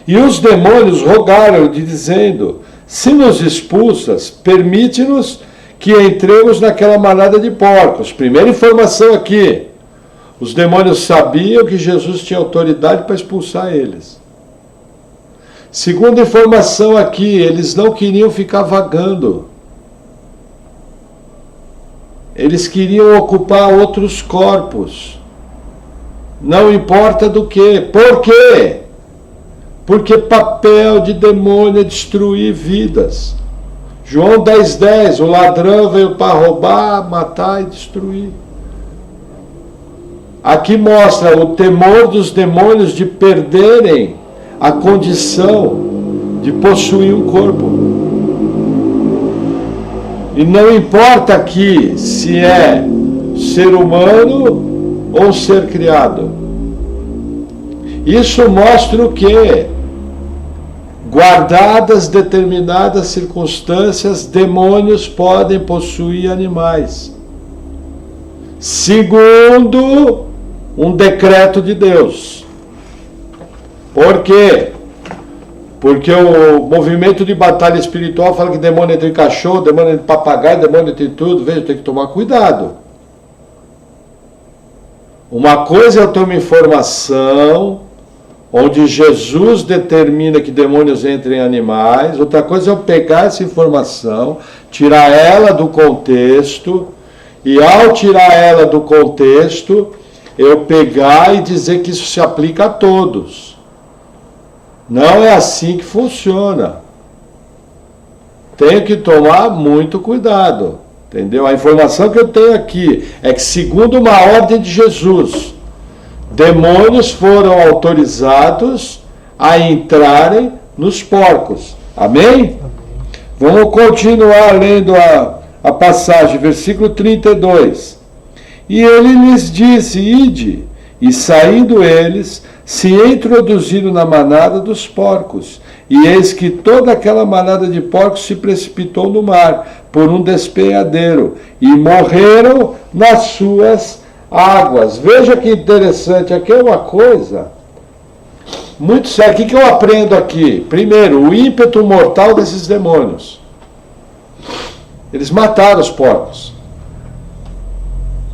E os demônios rogaram-lhe, dizendo: se nos expulsas, permite-nos que entremos naquela manada de porcos. Primeira informação aqui. Os demônios sabiam que Jesus tinha autoridade para expulsar eles. Segunda informação aqui, eles não queriam ficar vagando. Eles queriam ocupar outros corpos. Não importa do que. Por quê? Porque papel de demônio é destruir vidas. João 10,10, o ladrão veio para roubar, matar e destruir. Aqui mostra o temor dos demônios de perderem a condição de possuir um corpo. E não importa aqui se é ser humano ou ser criado. Isso mostra o quê? Guardadas determinadas circunstâncias, demônios podem possuir animais. Segundo um decreto de Deus. Por quê? Porque o movimento de batalha espiritual fala que demônio entra em cachorro, demônio entra em papagaio, demônio entra em tudo. Veja, tem que tomar cuidado. Uma coisa é eu ter uma informação onde Jesus determina que demônios entrem em animais. Outra coisa é eu pegar essa informação, tirar ela do contexto, e ao tirar ela do contexto, eu pegar e dizer que isso se aplica a todos. Não é assim que funciona. Tenho que tomar muito cuidado, entendeu? A informação que eu tenho aqui é que, segundo uma ordem de Jesus, demônios foram autorizados a entrarem nos porcos. Amém? Vamos continuar lendo a passagem, versículo 32. E ele lhes disse: ide. E saindo eles, se introduziram na manada dos porcos. E eis que toda aquela manada de porcos se precipitou no mar, por um despenhadeiro, e morreram nas suas águas. Veja que interessante, aqui é uma coisa muito séria. O que eu aprendo aqui? Primeiro, o ímpeto mortal desses demônios. Eles mataram os porcos.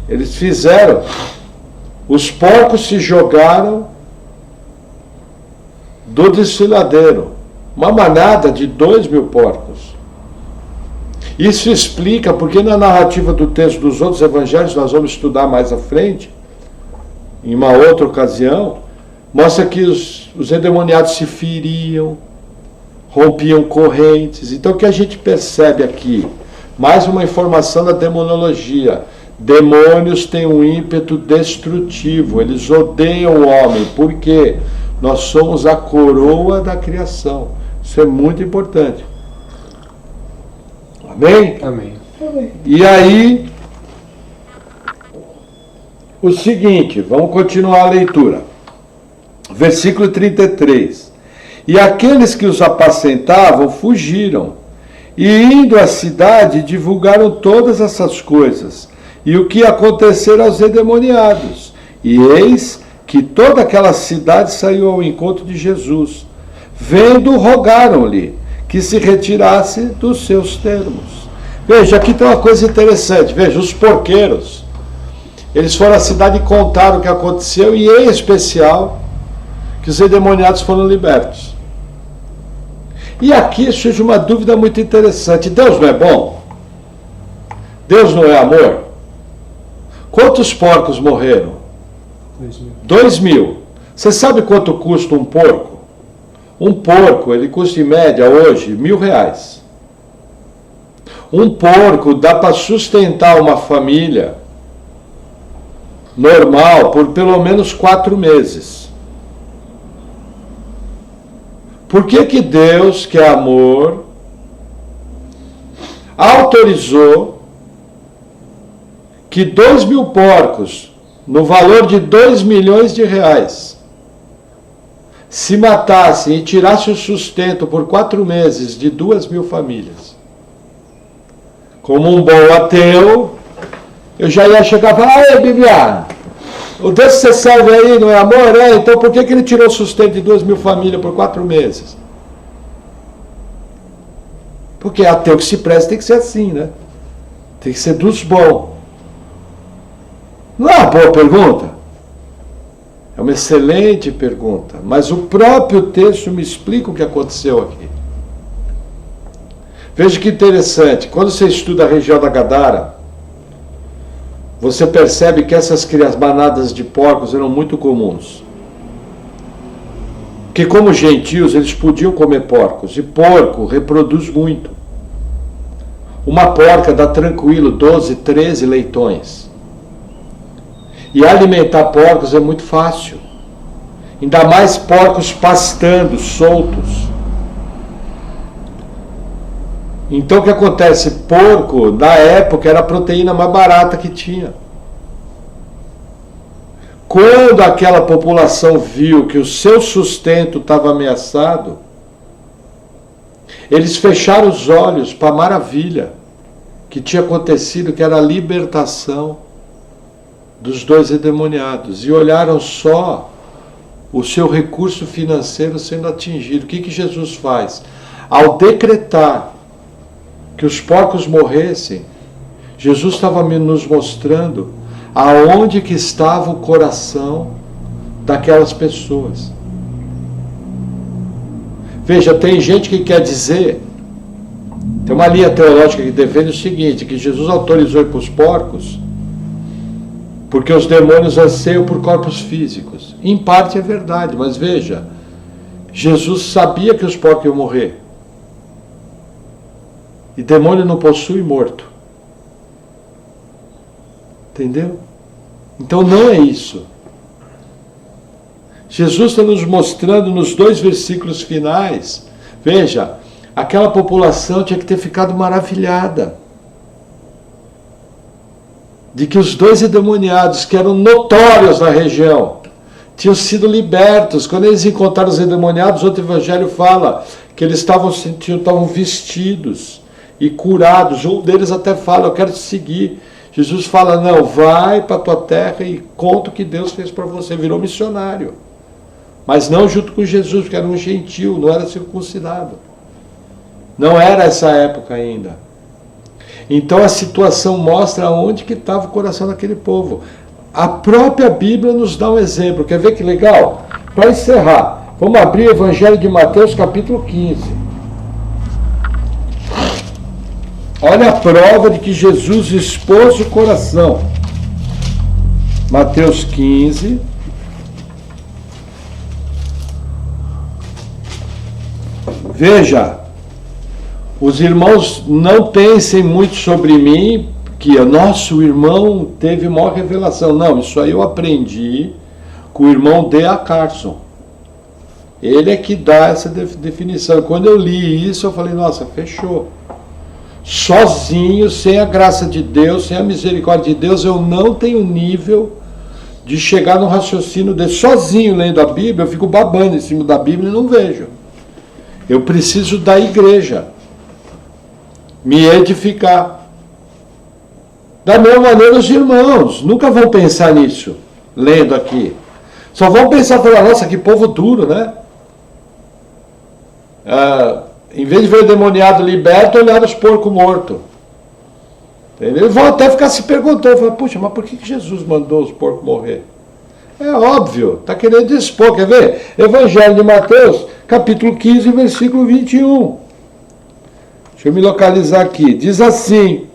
Eles fizeram. Os porcos se jogaram do desfiladeiro. Uma manada de 2.000 porcos. Isso explica porque na narrativa do texto dos outros evangelhos, nós vamos estudar mais à frente, em uma outra ocasião, mostra que os endemoniados se feriam, rompiam correntes. Então o que a gente percebe aqui? Mais uma informação da demonologia. Demônios têm um ímpeto destrutivo, eles odeiam o homem, porque nós somos a coroa da criação. Isso é muito importante. Amém? Amém. E aí, o seguinte, vamos continuar a leitura. Versículo 33. E aqueles que os apacentavam fugiram, e indo à cidade divulgaram todas essas coisas, e o que acontecera aos endemoniados. E eis que toda aquela cidade saiu ao encontro de Jesus. Vendo, rogaram-lhe que se retirasse dos seus termos. Veja, aqui tem uma coisa interessante. Veja, os porqueiros, eles foram à cidade e contaram o que aconteceu, e em especial, que os endemoniados foram libertos. E aqui surge uma dúvida muito interessante. Deus não é bom? Deus não é amor? Quantos porcos morreram? 2.000. Você sabe quanto custa um porco? Um porco, ele custa em média hoje R$1.000. Um porco dá para sustentar uma família normal por pelo menos 4 meses. Por que Deus, que é amor, autorizou que 2.000 porcos, no valor de R$2 milhões, se matassem e tirassem o sustento por 4 meses de 2.000 famílias? Como um bom ateu, eu já ia chegar e falar: "Ei, Bibiana, o Deus que você serve aí não é amor? Então por que ele tirou o sustento de 2.000 famílias por 4 meses? Porque ateu que se presta tem que ser assim, né? Tem que ser dos bons. Não é uma boa pergunta? É uma excelente pergunta. Mas o próprio texto me explica o que aconteceu aqui. Veja que interessante. Quando você estuda a região da Gadara, você percebe que essas manadas de porcos eram muito comuns. Que como gentios eles podiam comer porcos. E porco reproduz muito. Uma porca dá tranquilo 12, 13 leitões. E alimentar porcos é muito fácil. Ainda mais porcos pastando, soltos. Então o que acontece? Porco, na época, era a proteína mais barata que tinha. Quando aquela população viu que o seu sustento estava ameaçado, eles fecharam os olhos para a maravilha que tinha acontecido, que era a libertação dos 2 endemoniados, e olharam só o seu recurso financeiro sendo atingido. O que Jesus faz? Ao decretar que os porcos morressem, Jesus estava nos mostrando aonde que estava o coração daquelas pessoas. Veja, tem gente que quer dizer, tem uma linha teológica que defende o seguinte, que Jesus autorizou ir para os porcos porque os demônios anseiam por corpos físicos. Em parte é verdade, mas veja, Jesus sabia que os porcos iam morrer. E demônio não possui morto. Entendeu? Então não é isso. Jesus está nos mostrando nos 2 versículos finais, veja, aquela população tinha que ter ficado maravilhada de que os 2 endemoniados, que eram notórios na região, tinham sido libertos. Quando eles encontraram os endemoniados, outro evangelho fala que eles estavam vestidos e curados. Um deles até fala, eu quero te seguir. Jesus fala, não, vai para a tua terra e conta o que Deus fez para você. Virou missionário. Mas não junto com Jesus, porque era um gentil, não era circuncidado. Não era essa época ainda. Então a situação mostra onde que estava o coração daquele povo. A própria Bíblia nos dá um exemplo. Quer ver que legal? Para encerrar, vamos abrir o Evangelho de Mateus, capítulo 15. Olha a prova de que Jesus expôs o coração. Mateus 15. Veja, os irmãos não pensem muito sobre mim, que o nosso irmão teve maior revelação. Não, isso aí eu aprendi com o irmão D.A. Carson. Ele é que dá essa definição. Quando eu li isso, eu falei, nossa, fechou. Sozinho, sem a graça de Deus, sem a misericórdia de Deus, eu não tenho nível de chegar no raciocínio dele. Sozinho, lendo a Bíblia, eu fico babando em cima da Bíblia e não vejo. Eu preciso da igreja me edificar. Da mesma maneira, os irmãos nunca vão pensar nisso, lendo aqui. Só vão pensar, falar, nossa, que povo duro, né? Em vez de ver o demoniado liberto, olhar os porcos mortos. Entendeu? Eles vão até ficar se perguntando, falar, puxa, mas por que Jesus mandou os porcos morrer? É óbvio, está querendo expor, quer ver? Evangelho de Mateus, capítulo 15, versículo 21. Deixa eu me localizar aqui. Diz assim: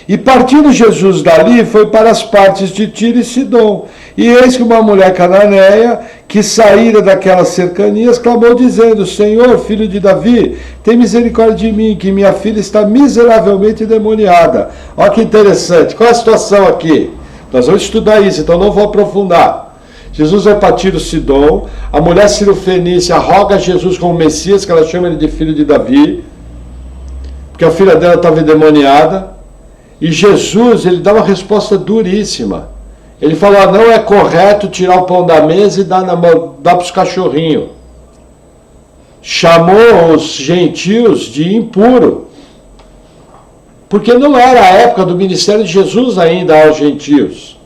e partindo Jesus dali, foi para as partes de Tiro e Sidom. E eis que uma mulher cananeia, que saíra daquelas cercanias, clamou dizendo, Senhor, filho de Davi, tem misericórdia de mim, que minha filha está miseravelmente endemoniada. Olha que interessante. Qual é a situação aqui? Nós vamos estudar isso, então não vou aprofundar. Jesus vai para Tiro e Sidom, a mulher cirofenícia roga a Jesus como Messias, que ela chama ele de filho de Davi, porque a filha dela estava endemoniada. E Jesus, ele dá uma resposta duríssima. Ele fala, não é correto tirar o pão da mesa e dar para os cachorrinhos. Chamou os gentios de impuro. Porque não era a época do ministério de Jesus ainda aos gentios.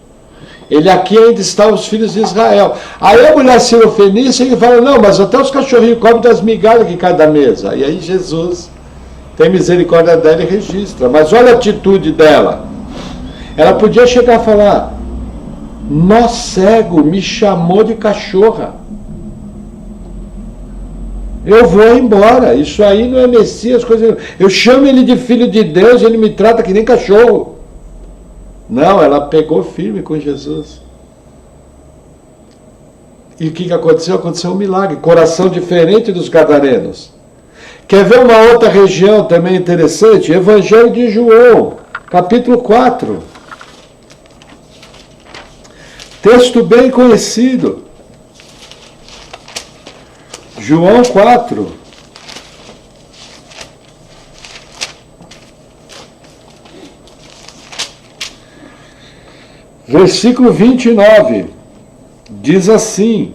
Ele aqui ainda está os filhos de Israel. Aí a mulher cirofenícia, ele fala, não, mas até os cachorrinhos comem das migalhas que caem da mesa. E aí Jesus tem misericórdia dela e registra. Mas olha a atitude dela. Ela podia chegar a falar, nó cego me chamou de cachorra. Eu vou embora. Isso aí não é Messias, coisa. Eu chamo ele de filho de Deus e ele me trata que nem cachorro. Não, ela pegou firme com Jesus. E o que aconteceu? Aconteceu um milagre. Coração diferente dos gadarenos. Quer ver uma outra região também interessante? Evangelho de João, capítulo 4. Texto bem conhecido. João 4. Versículo 29. Diz assim.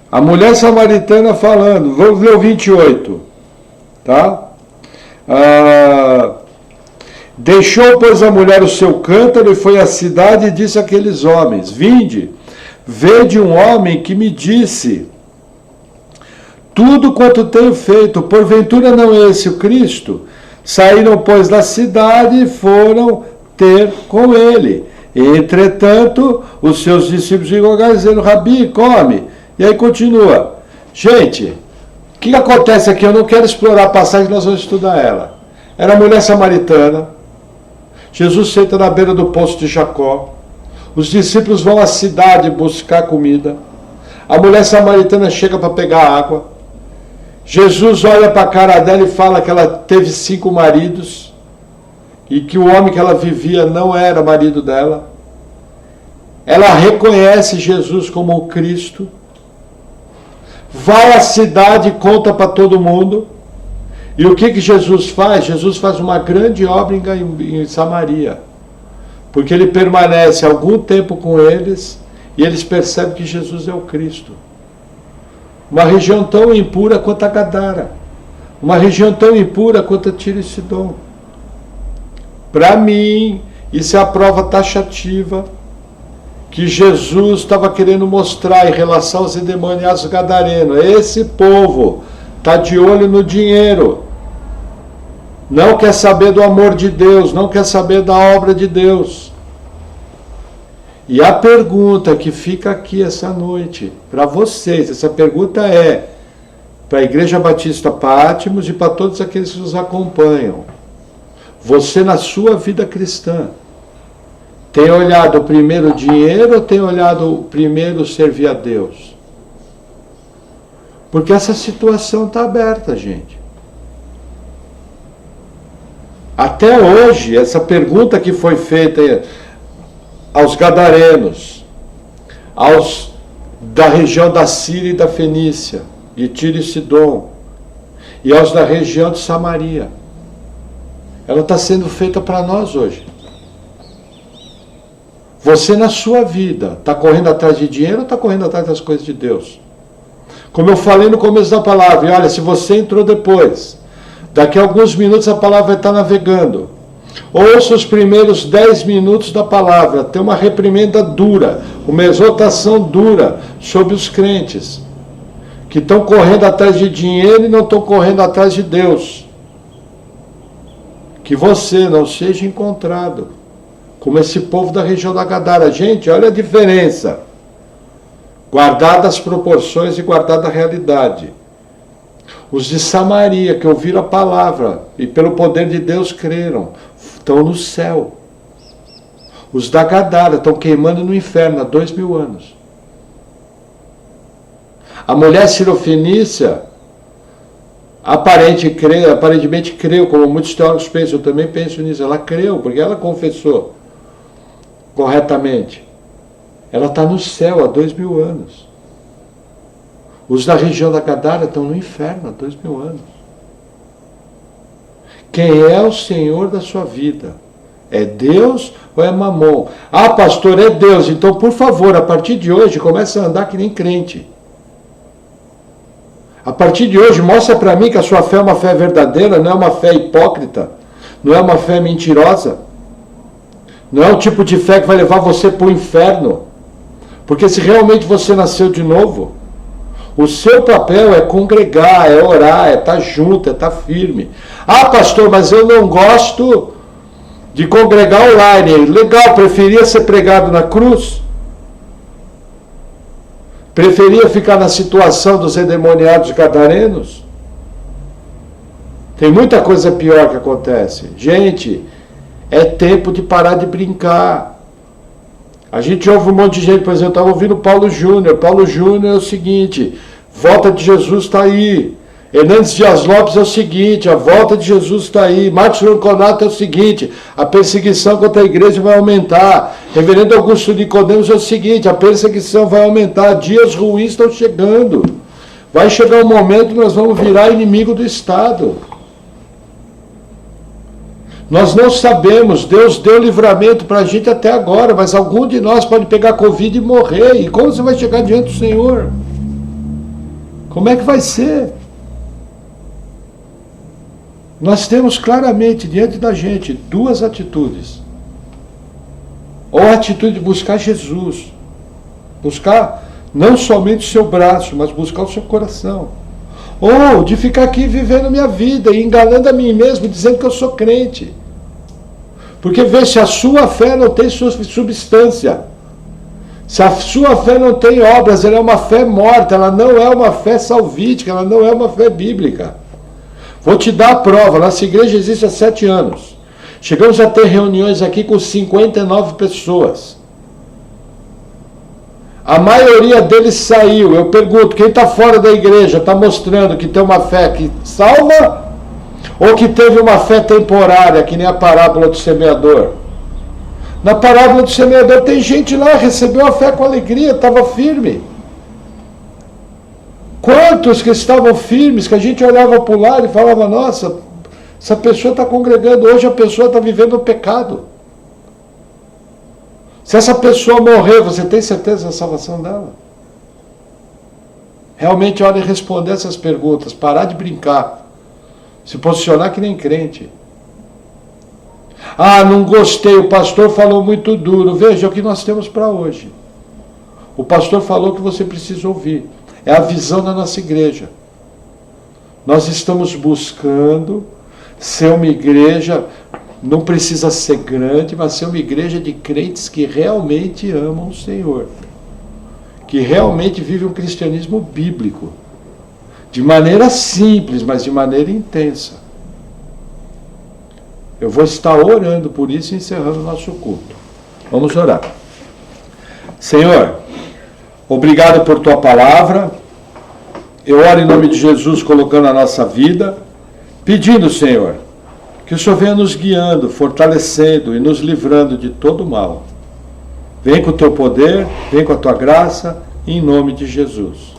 A mulher samaritana falando, vamos ler o 28, tá? Deixou, pois, a mulher o seu cântaro e foi à cidade e disse àqueles homens, vinde, vede um homem que me disse, tudo quanto tenho feito, porventura não é esse o Cristo? Saíram, pois, da cidade e foram ter com ele. E, entretanto, os seus discípulos chegam dizendo, Rabi, come. E aí continua. Gente, o que acontece aqui? Eu não quero explorar a passagem, nós vamos estudar ela. Era a mulher samaritana. Jesus senta na beira do poço de Jacó. Os discípulos vão à cidade buscar comida. A mulher samaritana chega para pegar água. Jesus olha para a cara dela e fala que ela teve 5 maridos e que o homem que ela vivia não era marido dela. ela reconhece Jesus como o Cristo, vai à cidade e conta para todo mundo. E o que Jesus faz? Jesus faz uma grande obra em Samaria, porque ele permanece algum tempo com eles e eles percebem que Jesus é o Cristo. Uma região tão impura quanto a Gadara, uma região tão impura quanto a Tiro e Sidom. Para mim, isso é a prova taxativa que Jesus estava querendo mostrar em relação aos endemoniados gadarenos. Esse povo está de olho no dinheiro, não quer saber do amor de Deus, não quer saber da obra de Deus. E a pergunta que fica aqui essa noite para vocês, essa pergunta é para a Igreja Batista Patmos e para todos aqueles que nos acompanham. Você, na sua vida cristã, tem olhado primeiro o dinheiro ou tem olhado primeiro servir a Deus? Porque essa situação está aberta, gente. Até hoje, essa pergunta que foi feita aos gadarenos, aos da região da Síria e da Fenícia, de Tiro e Sidom, e aos da região de Samaria, ela está sendo feita para nós hoje. Você, na sua vida, está correndo atrás de dinheiro ou está correndo atrás das coisas de Deus? Como eu falei no começo da palavra, e olha, se você entrou depois, daqui a alguns minutos a palavra vai estar navegando. Ouça os primeiros 10 minutos da palavra, tem uma reprimenda dura, uma exortação dura sobre os crentes, que estão correndo atrás de dinheiro e não estão correndo atrás de Deus. Que você não seja encontrado como esse povo da região da Gadara. Gente, olha a diferença. Guardada as proporções e guardada a realidade. Os de Samaria, que ouviram a palavra e pelo poder de Deus creram, estão no céu. Os da Gadara estão queimando no inferno há 2000 anos. A mulher sirofenícia aparentemente creu, como muitos teólogos pensam, eu também penso nisso. Ela creu, porque ela confessou corretamente. Ela está no céu há 2000 anos. Os da região da Gadara estão no inferno há 2000 anos. Quem é o Senhor da sua vida? É Deus ou é Mamon? Ah, pastor, é Deus. Então, por favor, a partir de hoje, comece a andar que nem crente. A partir de hoje, mostra para mim que a sua fé é uma fé verdadeira, não é uma fé hipócrita, não é uma fé mentirosa, não é o tipo de fé que vai levar você para o inferno. Porque se realmente você nasceu de novo, o seu papel é congregar, é orar, é estar junto, é estar firme. Ah, pastor, mas eu não gosto de congregar online. Legal, preferia ser pregado na cruz? Preferia ficar na situação dos endemoniados gadarenos? Tem muita coisa pior que acontece. Gente, é tempo de parar de brincar. A gente ouve um monte de gente, por exemplo, eu estava ouvindo Paulo Júnior. Paulo Júnior é o seguinte: volta de Jesus está aí. Hernandes Dias Lopes é o seguinte: a volta de Jesus está aí. Marcos Ronconato é o seguinte: a perseguição contra a igreja vai aumentar. Reverendo Augusto Nicodemos é o seguinte: a perseguição vai aumentar. Dias ruins estão chegando. Vai chegar um momento que nós vamos virar inimigo do Estado. Nós não sabemos, Deus deu livramento para a gente até agora, mas algum de nós pode pegar Covid e morrer. E como você vai chegar diante do Senhor? Como é que vai ser? Nós temos claramente diante da gente duas atitudes. Ou a atitude de buscar Jesus, buscar não somente o seu braço, mas buscar o seu coração. Ou de ficar aqui vivendo minha vida e enganando a mim mesmo, dizendo que eu sou crente. Porque veja, se a sua fé não tem substância, se a sua fé não tem obras, ela é uma fé morta, ela não é uma fé salvífica, ela não é uma fé bíblica. Vou te dar a prova, nossa igreja existe há 7 anos. Chegamos a ter reuniões aqui com 59 pessoas. A maioria deles saiu. Eu pergunto, quem está fora da igreja está mostrando que tem uma fé que salva? Ou que teve uma fé temporária, que nem a parábola do semeador? Na parábola do semeador, tem gente lá, recebeu a fé com alegria, estava firme. Quantos que estavam firmes, que a gente olhava para o lado e falava, nossa, essa pessoa está congregando, hoje a pessoa está vivendo o pecado. Se essa pessoa morrer, você tem certeza da salvação dela? Realmente, hora de responder essas perguntas, parar de brincar, se posicionar que nem crente. Ah, não gostei, o pastor falou muito duro. Veja o que nós temos para hoje. O pastor falou que você precisa ouvir. É a visão da nossa igreja. Nós estamos buscando ser uma igreja, não precisa ser grande, mas ser uma igreja de crentes que realmente amam o Senhor. Que realmente vivem um cristianismo bíblico. De maneira simples, mas de maneira intensa. Eu vou estar orando por isso e encerrando o nosso culto. Vamos orar. Senhor, obrigado por tua palavra. Eu oro em nome de Jesus, colocando a nossa vida, pedindo, Senhor, que o Senhor venha nos guiando, fortalecendo e nos livrando de todo o mal. Vem com o teu poder, vem com a tua graça, em nome de Jesus.